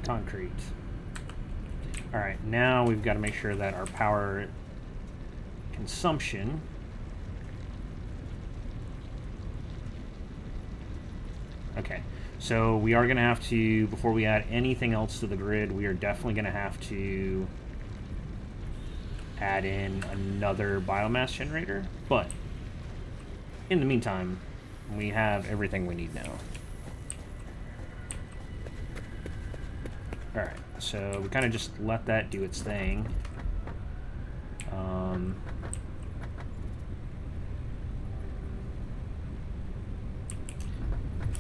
[SPEAKER 1] Concrete. All right, now we've got to make sure that our power consumption okay, So we are going to have to, before we add anything else to the grid, we are definitely going to have to add in another biomass generator. But in the meantime, we have everything we need now. Alright, so we kind of just let that do its thing.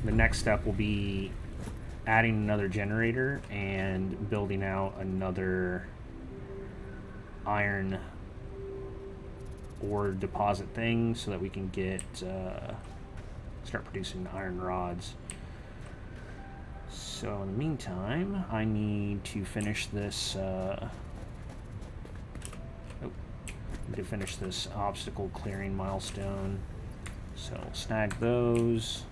[SPEAKER 1] The next step will be adding another generator and building out another iron ore deposit thing so that we can get start producing iron rods. So in the meantime, I need to finish this obstacle clearing milestone. So snag those.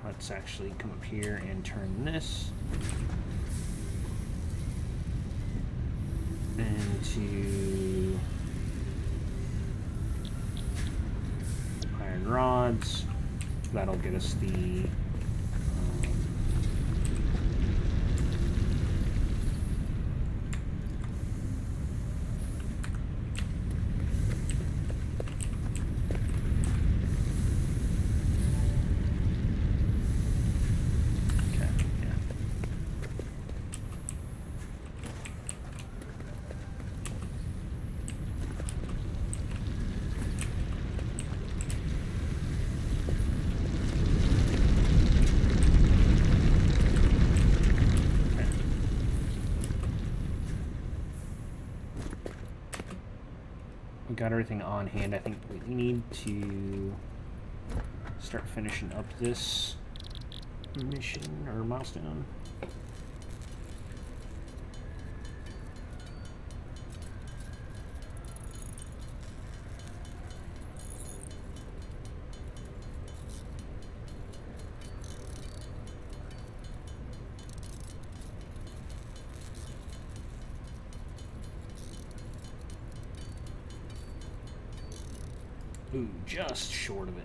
[SPEAKER 1] Let's actually come up here and turn this into iron rods. That'll get us the got everything on hand. I think we need to start finishing up this mission or milestone. Ooh, just short of it.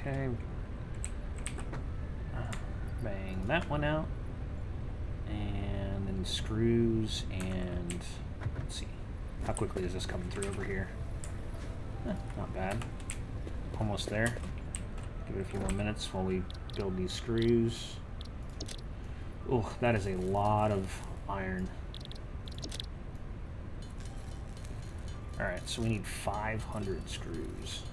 [SPEAKER 1] Okay, bang that one out, and then screws, and let's see, how quickly is this coming through over here? Not bad, almost there. Give it a few more minutes while we build these screws. Oh, that is a lot of iron. Alright, so we need 500 screws.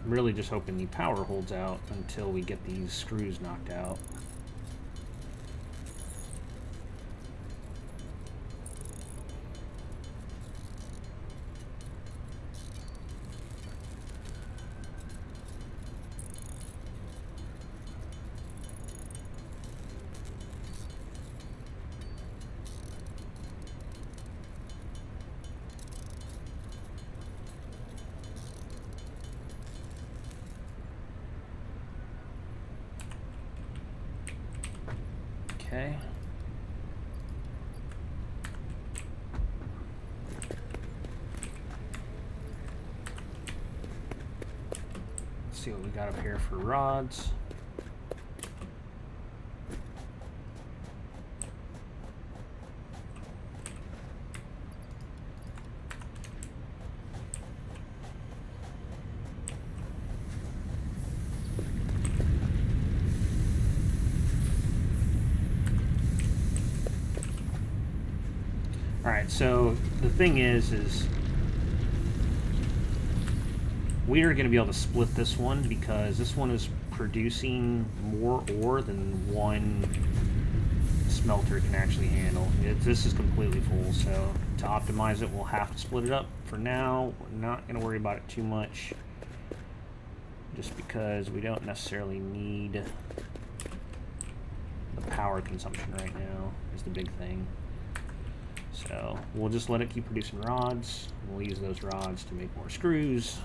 [SPEAKER 1] I'm really just hoping the power holds out until we get these screws knocked out. Okay. see what we got up here for rods. Alright, so the thing is we are going to be able to split this one because this one is producing more ore than one smelter can actually handle. This is completely full, so to optimize it, we'll have to split it up. For now, we're not going to worry about it too much, just because we don't necessarily need the power consumption right now is the big thing. So we'll just let it keep producing rods. We'll use those rods to make more screws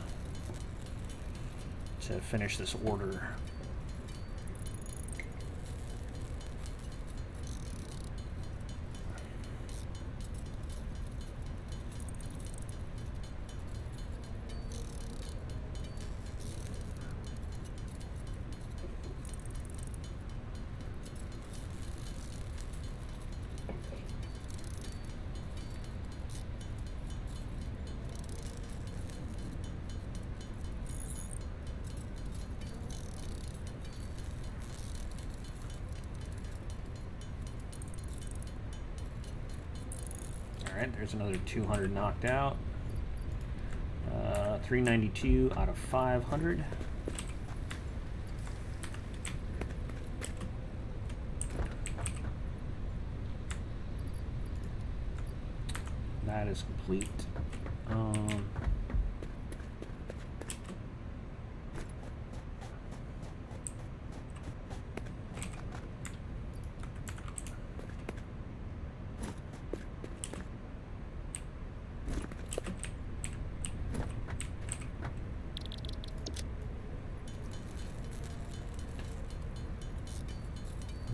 [SPEAKER 1] to finish this order. Alright, there's another 200 knocked out. 392 out of 500. That is complete.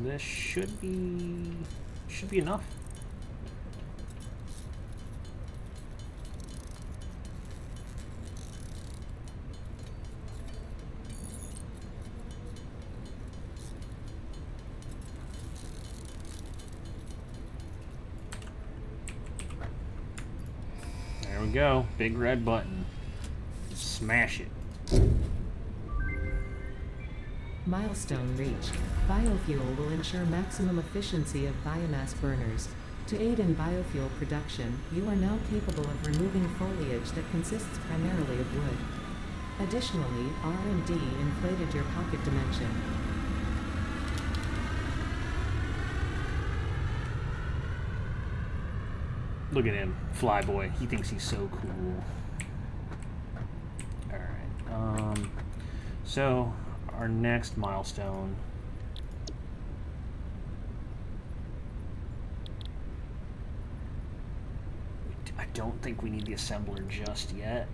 [SPEAKER 1] This should be enough. There we go. Big red button. Smash it.
[SPEAKER 2] Milestone reached. Biofuel will ensure maximum efficiency of biomass burners. To aid in biofuel production, you are now capable of removing foliage that consists primarily of wood. Additionally, R&D inflated your pocket dimension.
[SPEAKER 1] Look at him, Flyboy. He thinks he's so cool. Alright, so our next milestone. I don't think we need the assembler just yet.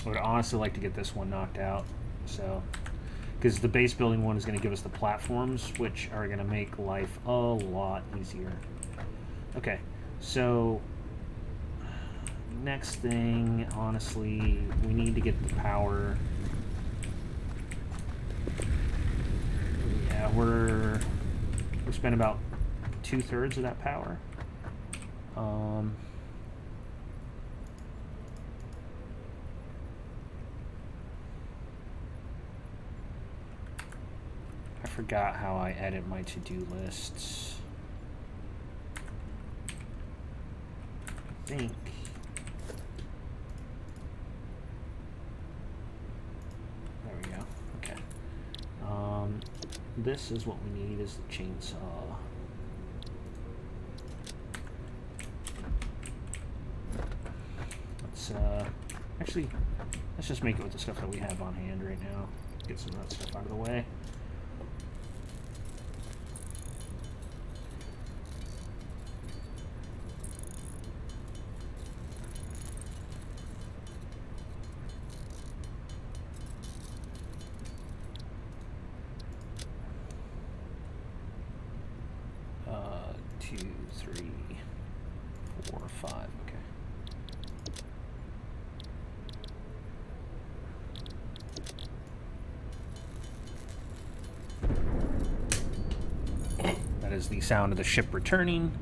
[SPEAKER 1] I would honestly like to get this one knocked out, so because the base building one is going to give us the platforms, which are going to make life a lot easier. Okay, so next thing, honestly, we need to get the power. Yeah, we spent about 2/3 of that power. I forgot how I edit my to-do lists. I think there we go. Okay. This is what we need, is the chainsaw. Let's actually, let's just make it with the stuff that we have on hand right now. Get some of that stuff out of the way. 2, 3, 4, 5. Okay. That is the sound of the ship returning.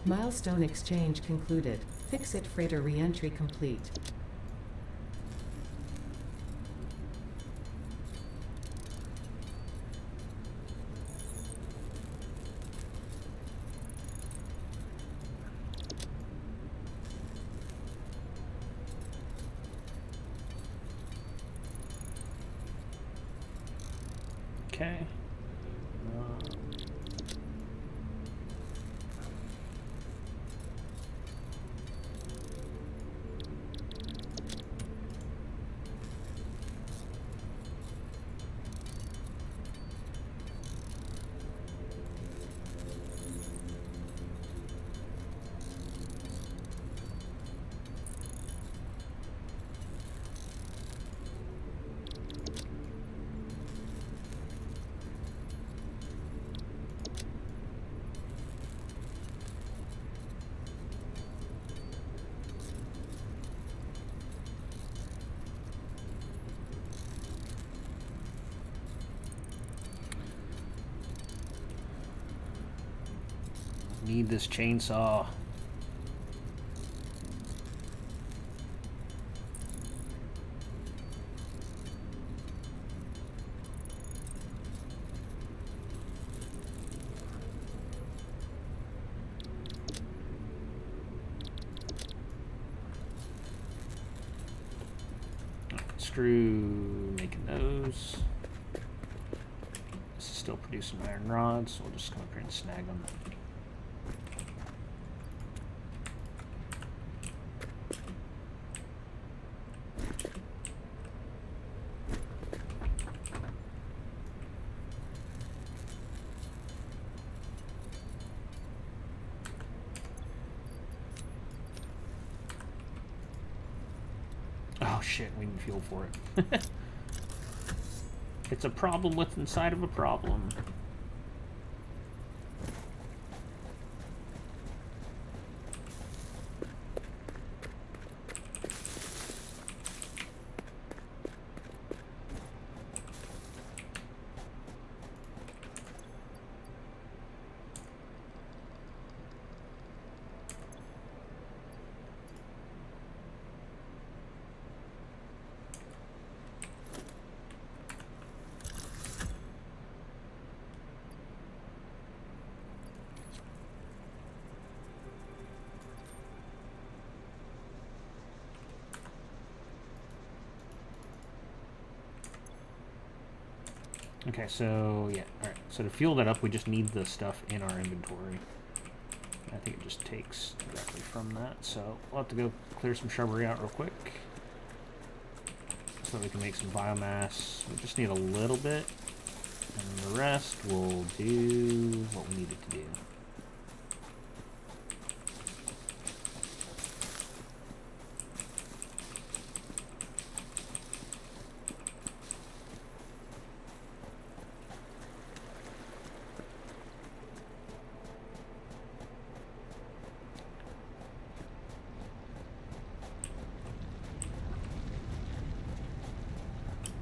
[SPEAKER 2] Milestone exchange concluded. Fix-it freighter re-entry complete.
[SPEAKER 1] Okay. Need this chainsaw. Screw making those. This is still producing iron rods, so we'll just come up here and snag them. Oh shit, we need fuel for it. It's a problem with inside of a problem. Okay, so yeah, alright. So to fuel that up, we just need the stuff in our inventory. I think it just takes directly from that. So we'll have to go clear some shrubbery out real quick so we can make some biomass. We just need a little bit, and the rest we'll do what we need it to do.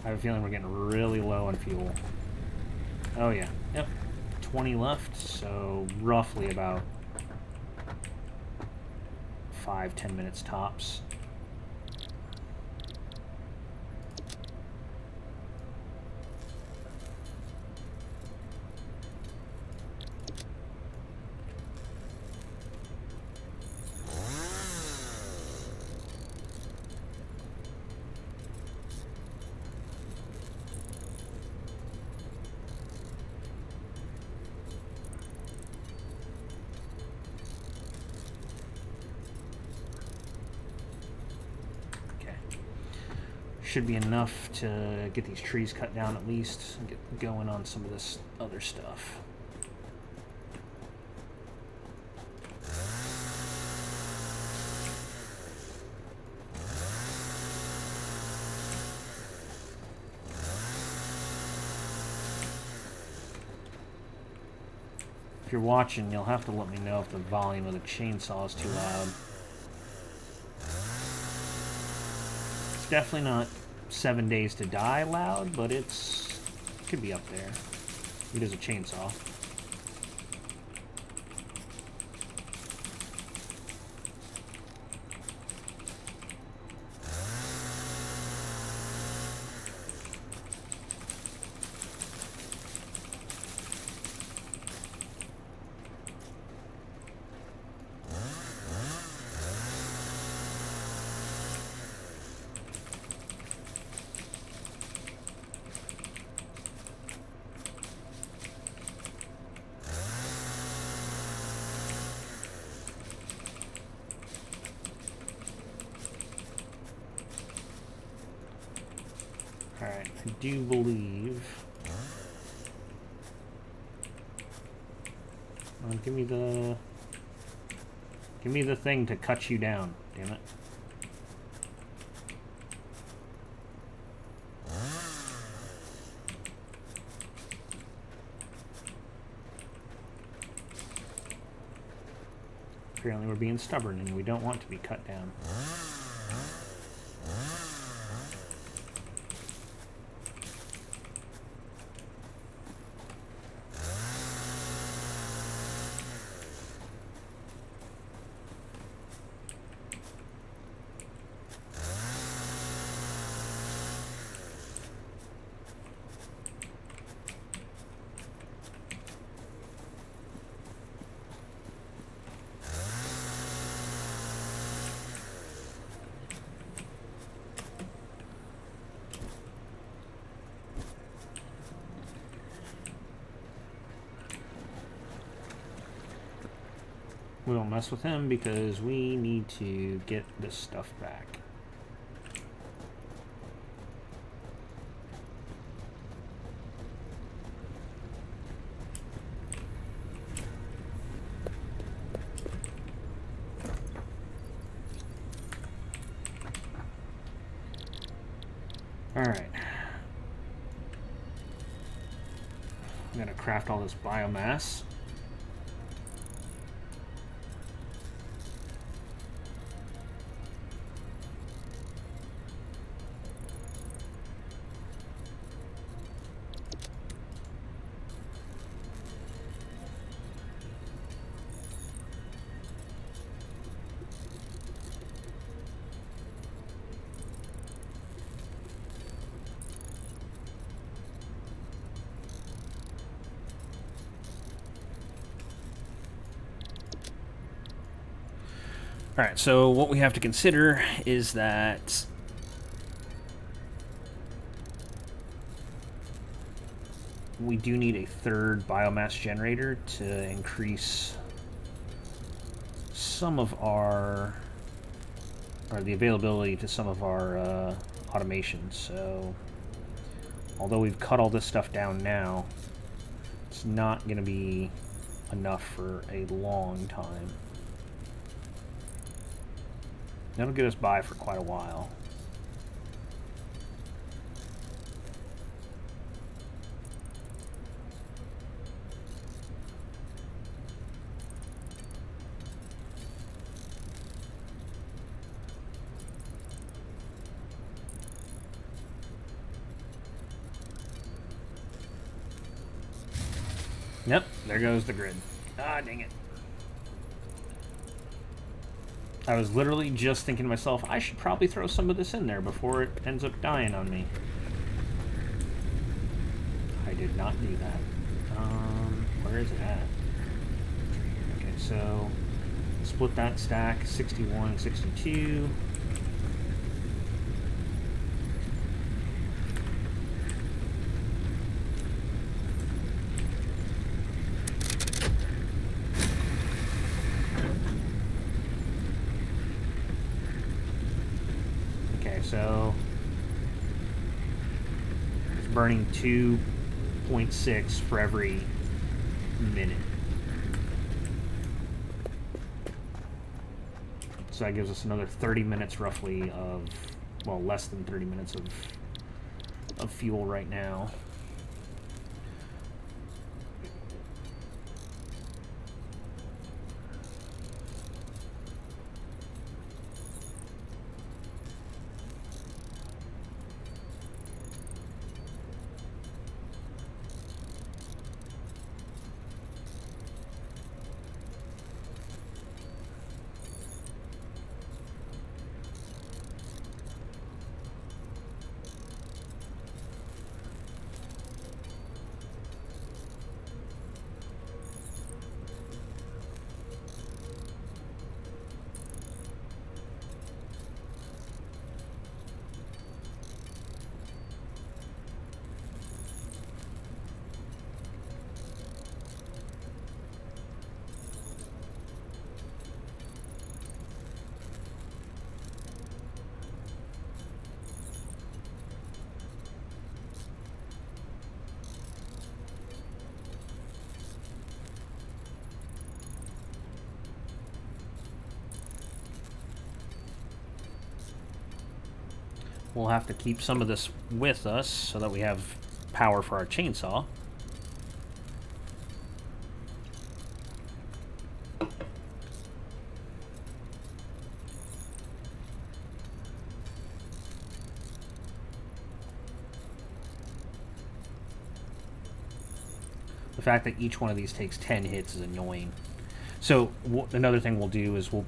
[SPEAKER 1] I have a feeling we're getting really low on fuel. Oh yeah, yep. 20 left, so roughly about 5-10 minutes tops. should be enough to get these trees cut down at least and get going on some of this other stuff. If you're watching, you'll have to let me know if the volume of the chainsaw is too loud. It's definitely not 7 Days to Die loud, but it could be up there. It is a chainsaw. Alright, I do believe... give me the thing to cut you down, damn it. Apparently we're being stubborn and we don't want to be cut down. We don't mess with him because we need to get this stuff back. All right. I'm gonna craft all this biomass. Alright, so what we have to consider is that we do need a third biomass generator to increase some of our, or the availability to some of our automation. So, although we've cut all this stuff down now, it's not going to be enough for a long time. That'll get us by for quite a while. Yep, there goes the grid. Ah, dang it. I was literally just thinking to myself, I should probably throw some of this in there before it ends up dying on me. I did not do that. Where is it at? Okay, so split that stack, 61, 62. So burning 2.6 for every minute. So that gives us another 30 minutes roughly of, well, less than 30 minutes of fuel right now. We'll have to keep some of this with us so that we have power for our chainsaw. The fact that each one of these takes 10 hits is annoying. So another thing we'll do is we'll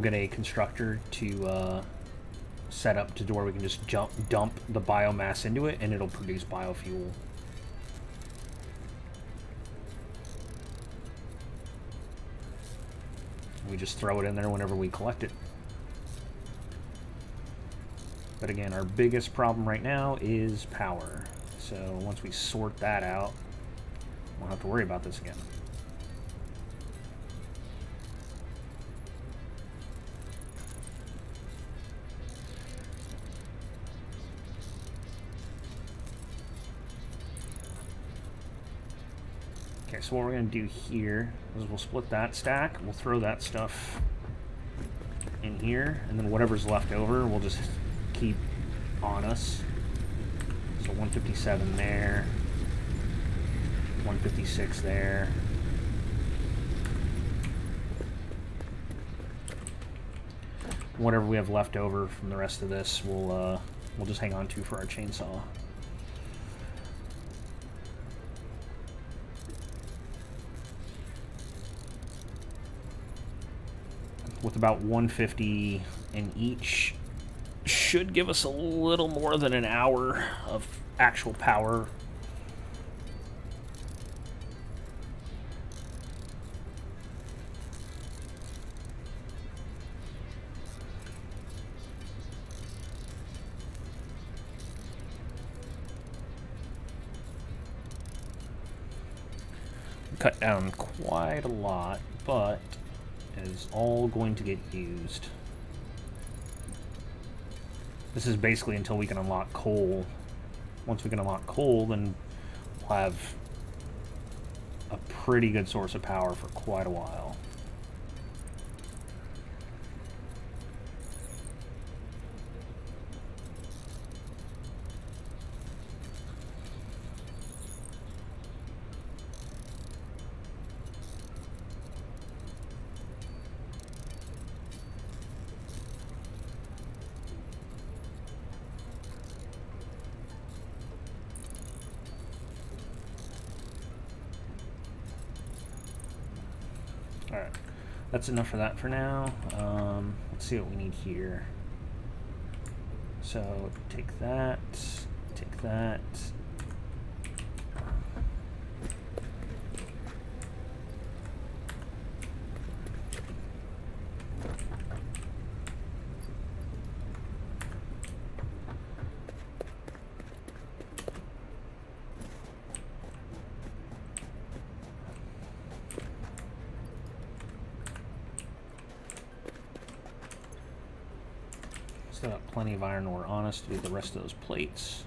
[SPEAKER 1] get a constructor to set up to where we can just dump the biomass into it, and it'll produce biofuel. We just throw it in there whenever we collect it. But again, our biggest problem right now is power. So once we sort that out, we'll have to worry about this again. Okay, so what we're going to do here is we'll split that stack, we'll throw that stuff in here, and then whatever's left over we'll just keep on us. So 157 there, 156 there. Whatever we have left over from the rest of this, we'll just hang on to for our chainsaw. With about 150 in each, should give us a little more than an hour of actual power. Cut down quite a lot, but it is all going to get used. This is basically until we can unlock coal. Once we can unlock coal, then we'll have a pretty good source of power for quite a while. Alright, that's enough for that for now. Let's see what we need here. So, take that, take that. Still got plenty of iron ore on us to do the rest of those plates.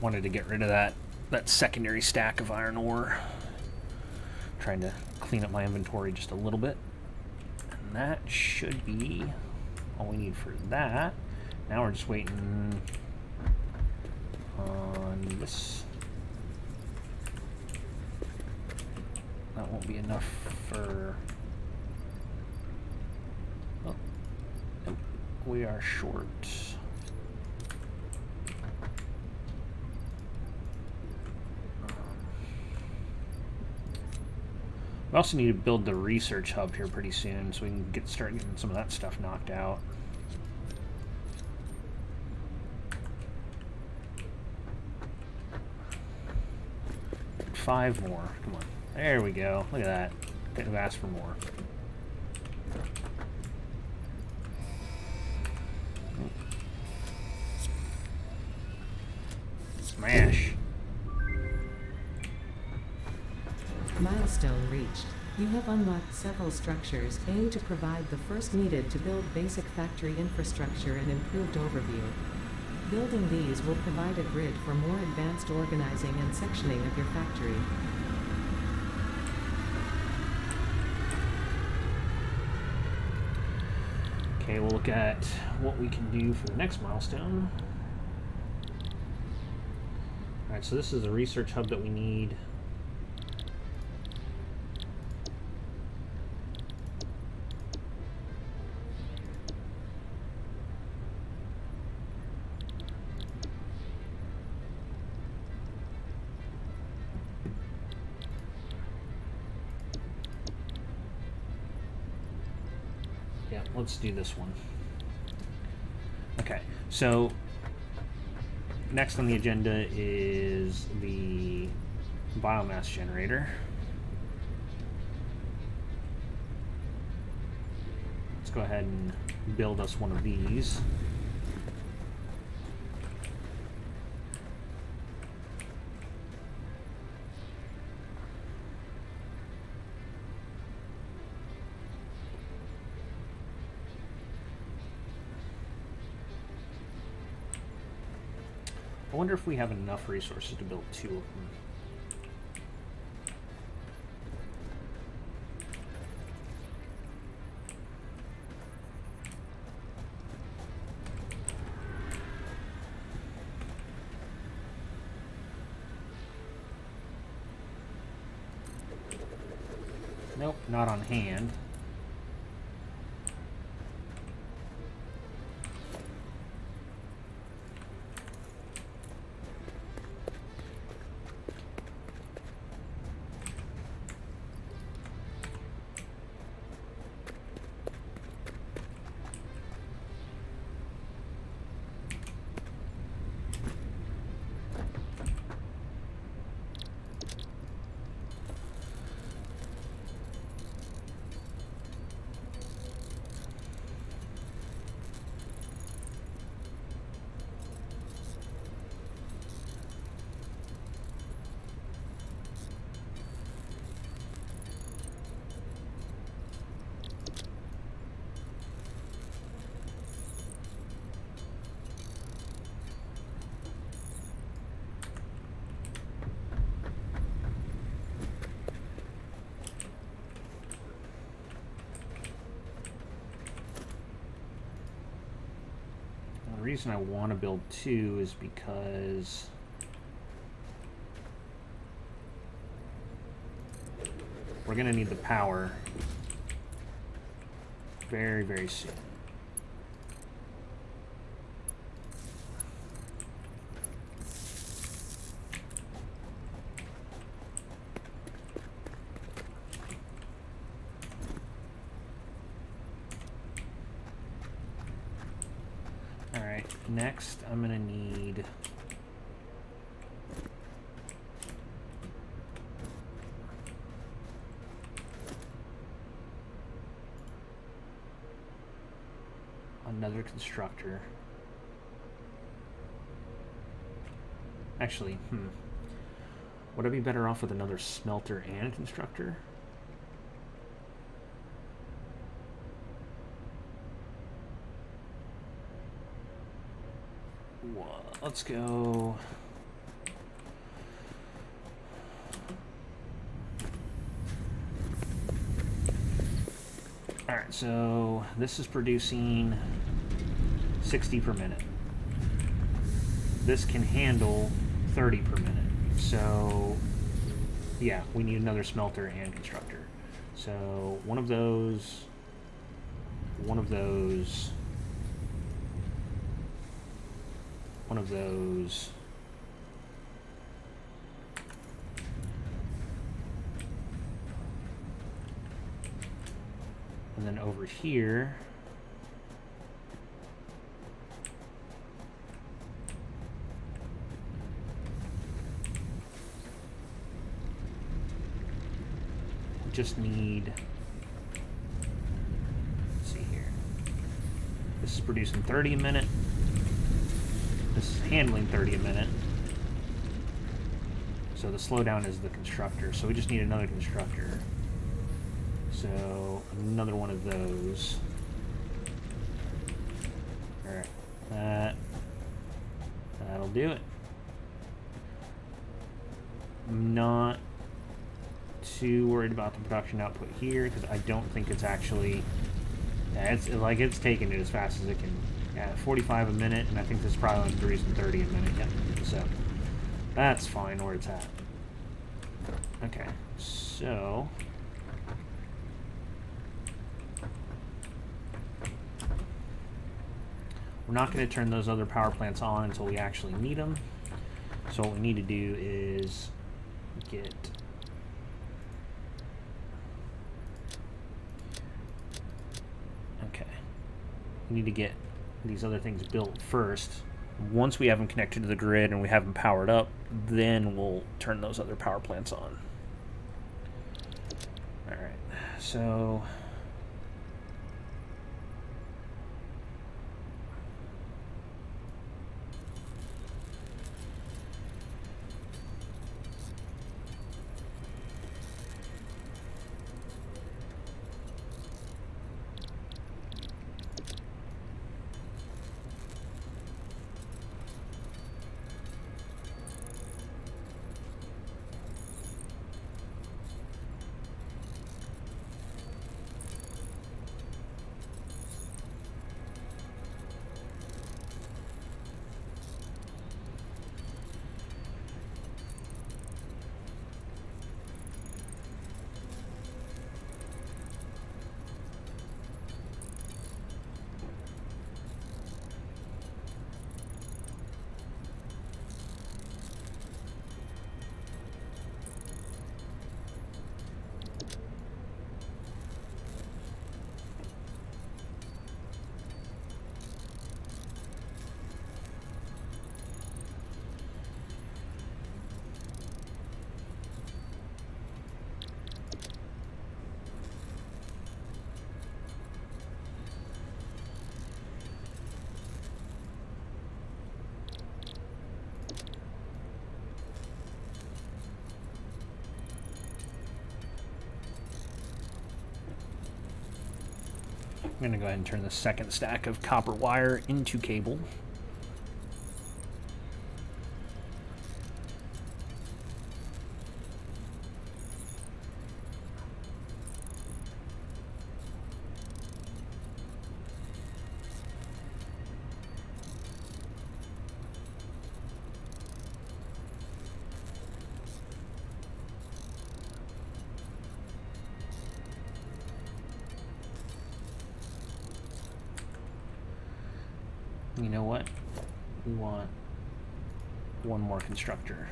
[SPEAKER 1] Wanted to get rid of that secondary stack of iron ore. Trying to clean up my inventory just a little bit. And that should be all we need for that. Now we're just waiting on this. That won't be enough for... Oh, nope. We are short. We also need to build the research hub here pretty soon so we can start getting some of that stuff knocked out. Five more. Come on. There we go. Look at that. Couldn't have asked for more. Smash.
[SPEAKER 2] Milestone reached. You have unlocked several structures aimed to provide the first needed to build basic factory infrastructure and improved overview. Building these will provide a grid for more advanced organizing and sectioning of your factory.
[SPEAKER 1] Okay, we'll look at what we can do for the next milestone. Alright, so this is the research hub that we need. Yeah, let's do this one. Okay, so next on the agenda is the biomass generator. Let's go ahead and build us one of these. I wonder if we have enough resources to build two of them. Nope, not on hand. The reason I want to build two is because we're going to need the power very, very soon. Next, I'm gonna need another constructor. Actually, would I be better off with another smelter and constructor? Let's go. Alright, so this is producing 60 per minute. This can handle 30 per minute. So, yeah, we need another smelter and constructor. So, one of those, one of those, one of those. And then over here, we just need, let's see here. This is producing 30 a minute. This is handling 30 a minute. So the slowdown is the constructor. So we just need another constructor. So another one of those. Alright, that'll do it. I'm not too worried about the production output here because I don't think it's actually, yeah, it's taking it as fast as it can. Yeah, 45 a minute, and I think this is probably only producing 30 a minute. Yep. So that's fine where it's at. Okay, so we're not going to turn those other power plants on until we actually need them. So what we need to do is get we need to get these other things built first. Once we have them connected to the grid and we have them powered up, then we'll turn those other power plants on. All right, so I'm going to go ahead and turn the second stack of copper wire into cable. You know what? We want one more constructor.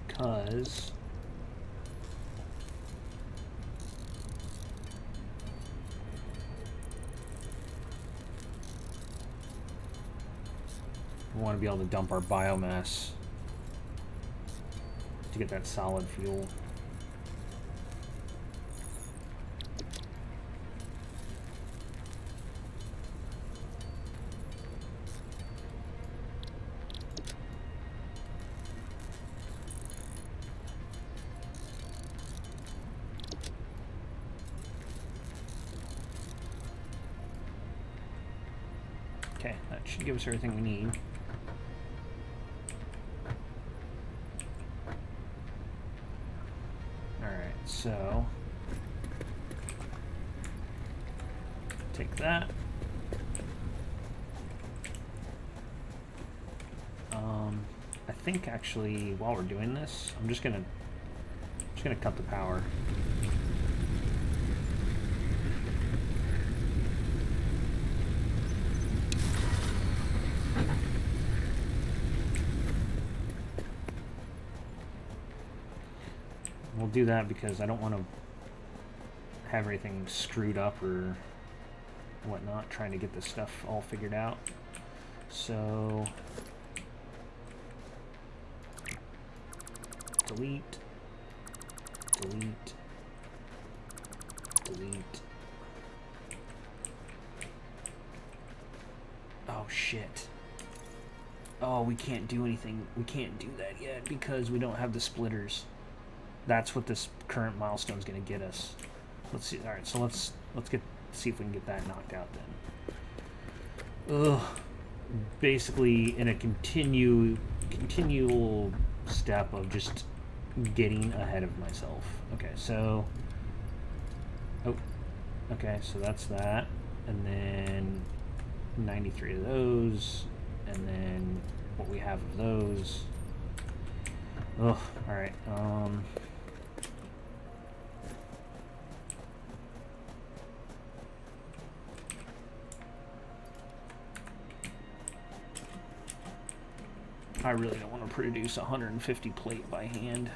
[SPEAKER 1] Because We want to be able to dump our biomass to get that solid fuel. Okay, that should give us everything we need. Alright, so take that. I think actually while we're doing this, I'm just gonna cut the power. We'll do that because I don't want to have everything screwed up or whatnot, trying to get this stuff all figured out. So delete, delete, delete. Oh shit. Oh, we can't do anything. We can't do that yet because we don't have the splitters. That's what this current milestone is going to get us. Let's see. All right, so let's see if we can get that knocked out then. Ugh. Basically, in a continual step of just getting ahead of myself. Okay, so okay, so that's that, and then 93 of those, and then what we have of those. Ugh. All right. I really don't want to produce 150 plate by hand.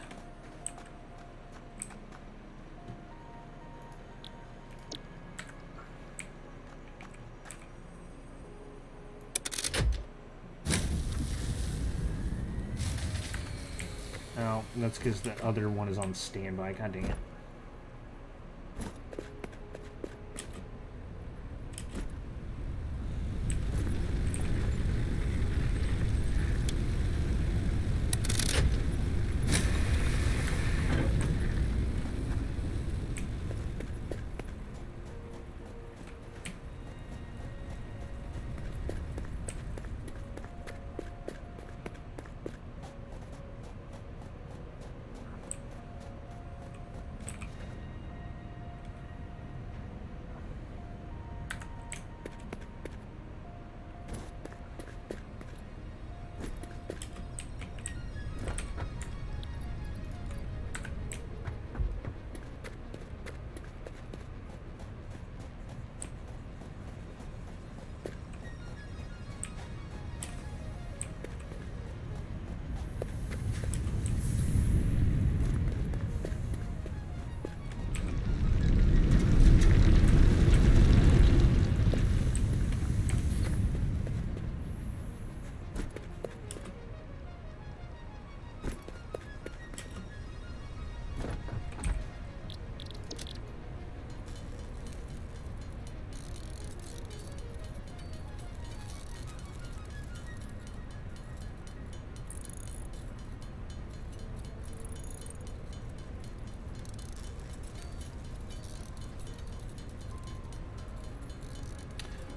[SPEAKER 1] Oh, that's because the other one is on standby. God dang it.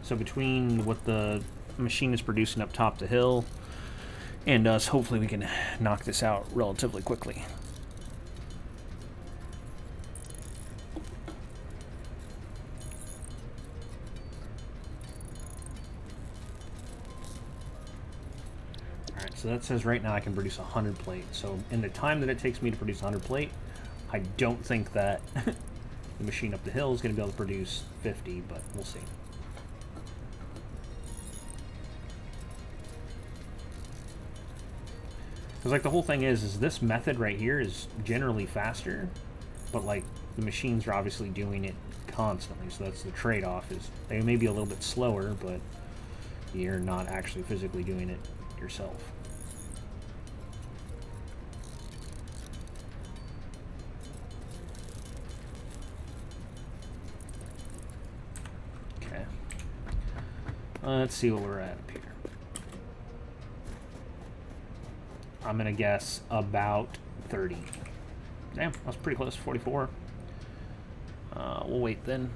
[SPEAKER 1] So between what the machine is producing up top the hill and us, hopefully we can knock this out relatively quickly. Alright, so that says right now I can produce 100 plate. So in the time that it takes me to produce 100 plate, I don't think that the machine up the hill is going to be able to produce 50, but we'll see. Because like the whole thing is this method right here is generally faster, but like the machines are obviously doing it constantly, so that's the trade-off. Is they may be a little bit slower, but you're not actually physically doing it yourself. Okay. Let's see what we're at up here. I'm gonna guess about 30. Damn, that's pretty close to 44. We'll wait then.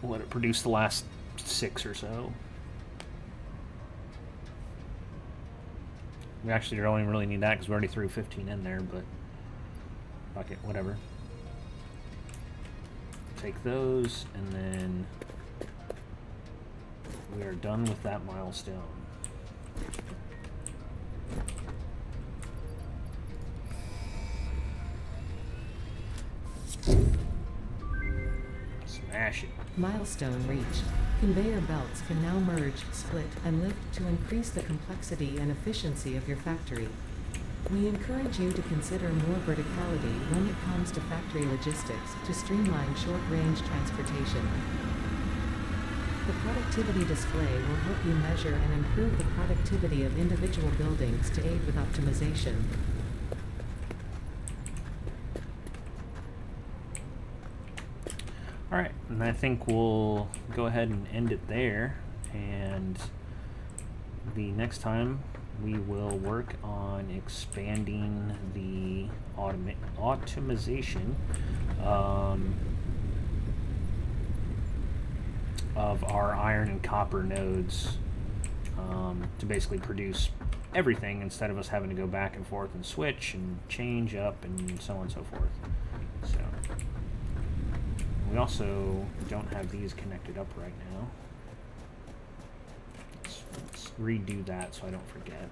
[SPEAKER 1] We'll let it produce the last 6 or so. We actually don't even really need that because we already threw 15 in there, but fuck it, whatever. Take those, and then we are done with that milestone. Smash it.
[SPEAKER 2] Milestone reached. Conveyor belts can now merge, split, and lift to increase the complexity and efficiency of your factory. We encourage you to consider more verticality when it comes to factory logistics to streamline short-range transportation. The productivity display will help you measure and improve the productivity of individual buildings to aid with optimization.
[SPEAKER 1] Alright, and I think we'll go ahead and end it there, and the next time we will work on expanding the automation of our iron and copper nodes to basically produce everything instead of us having to go back and forth and switch and change up and so on and so forth. So we also don't have these connected up right now. Let's redo that so I don't forget.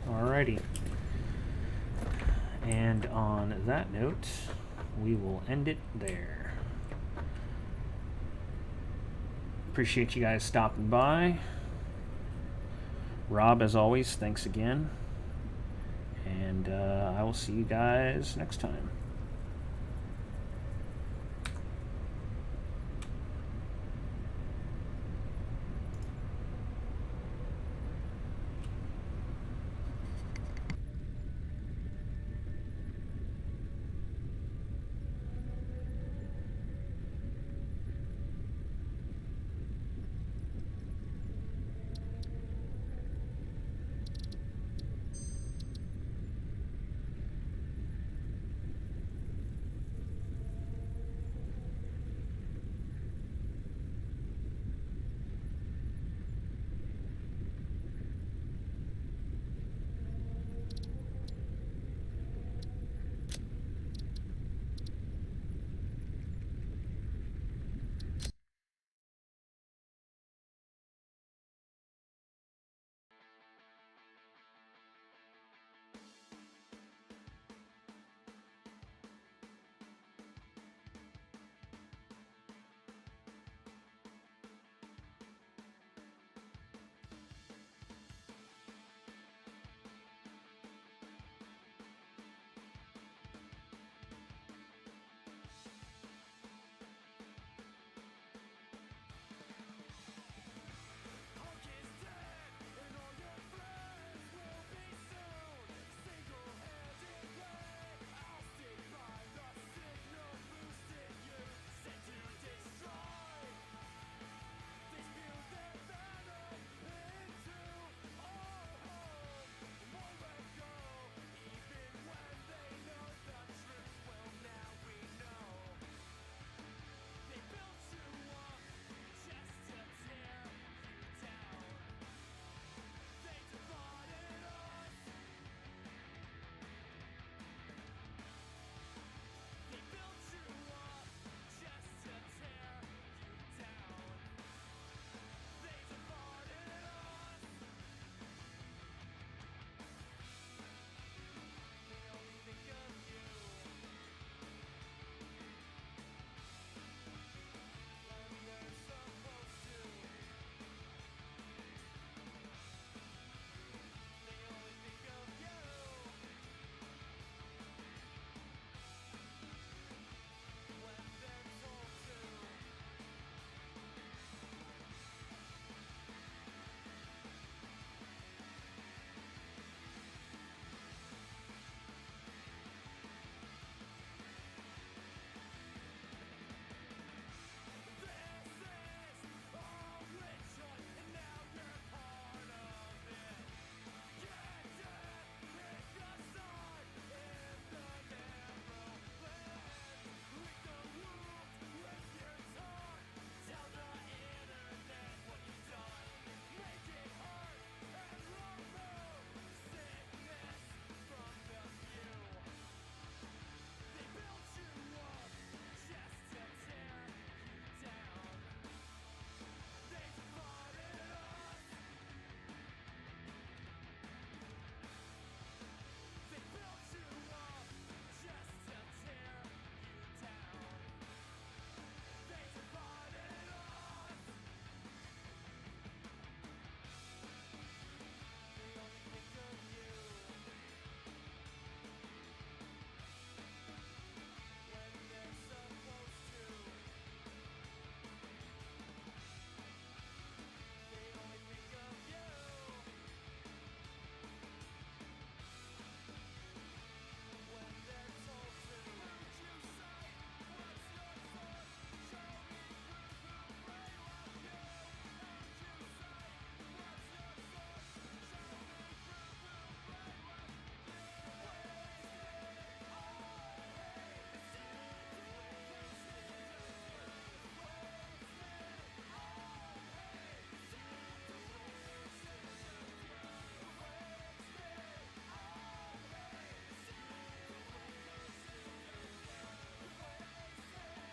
[SPEAKER 1] Alrighty. And on that note, we will end it there. Appreciate you guys stopping by. Rob, as always, thanks again. And I will see you guys next time.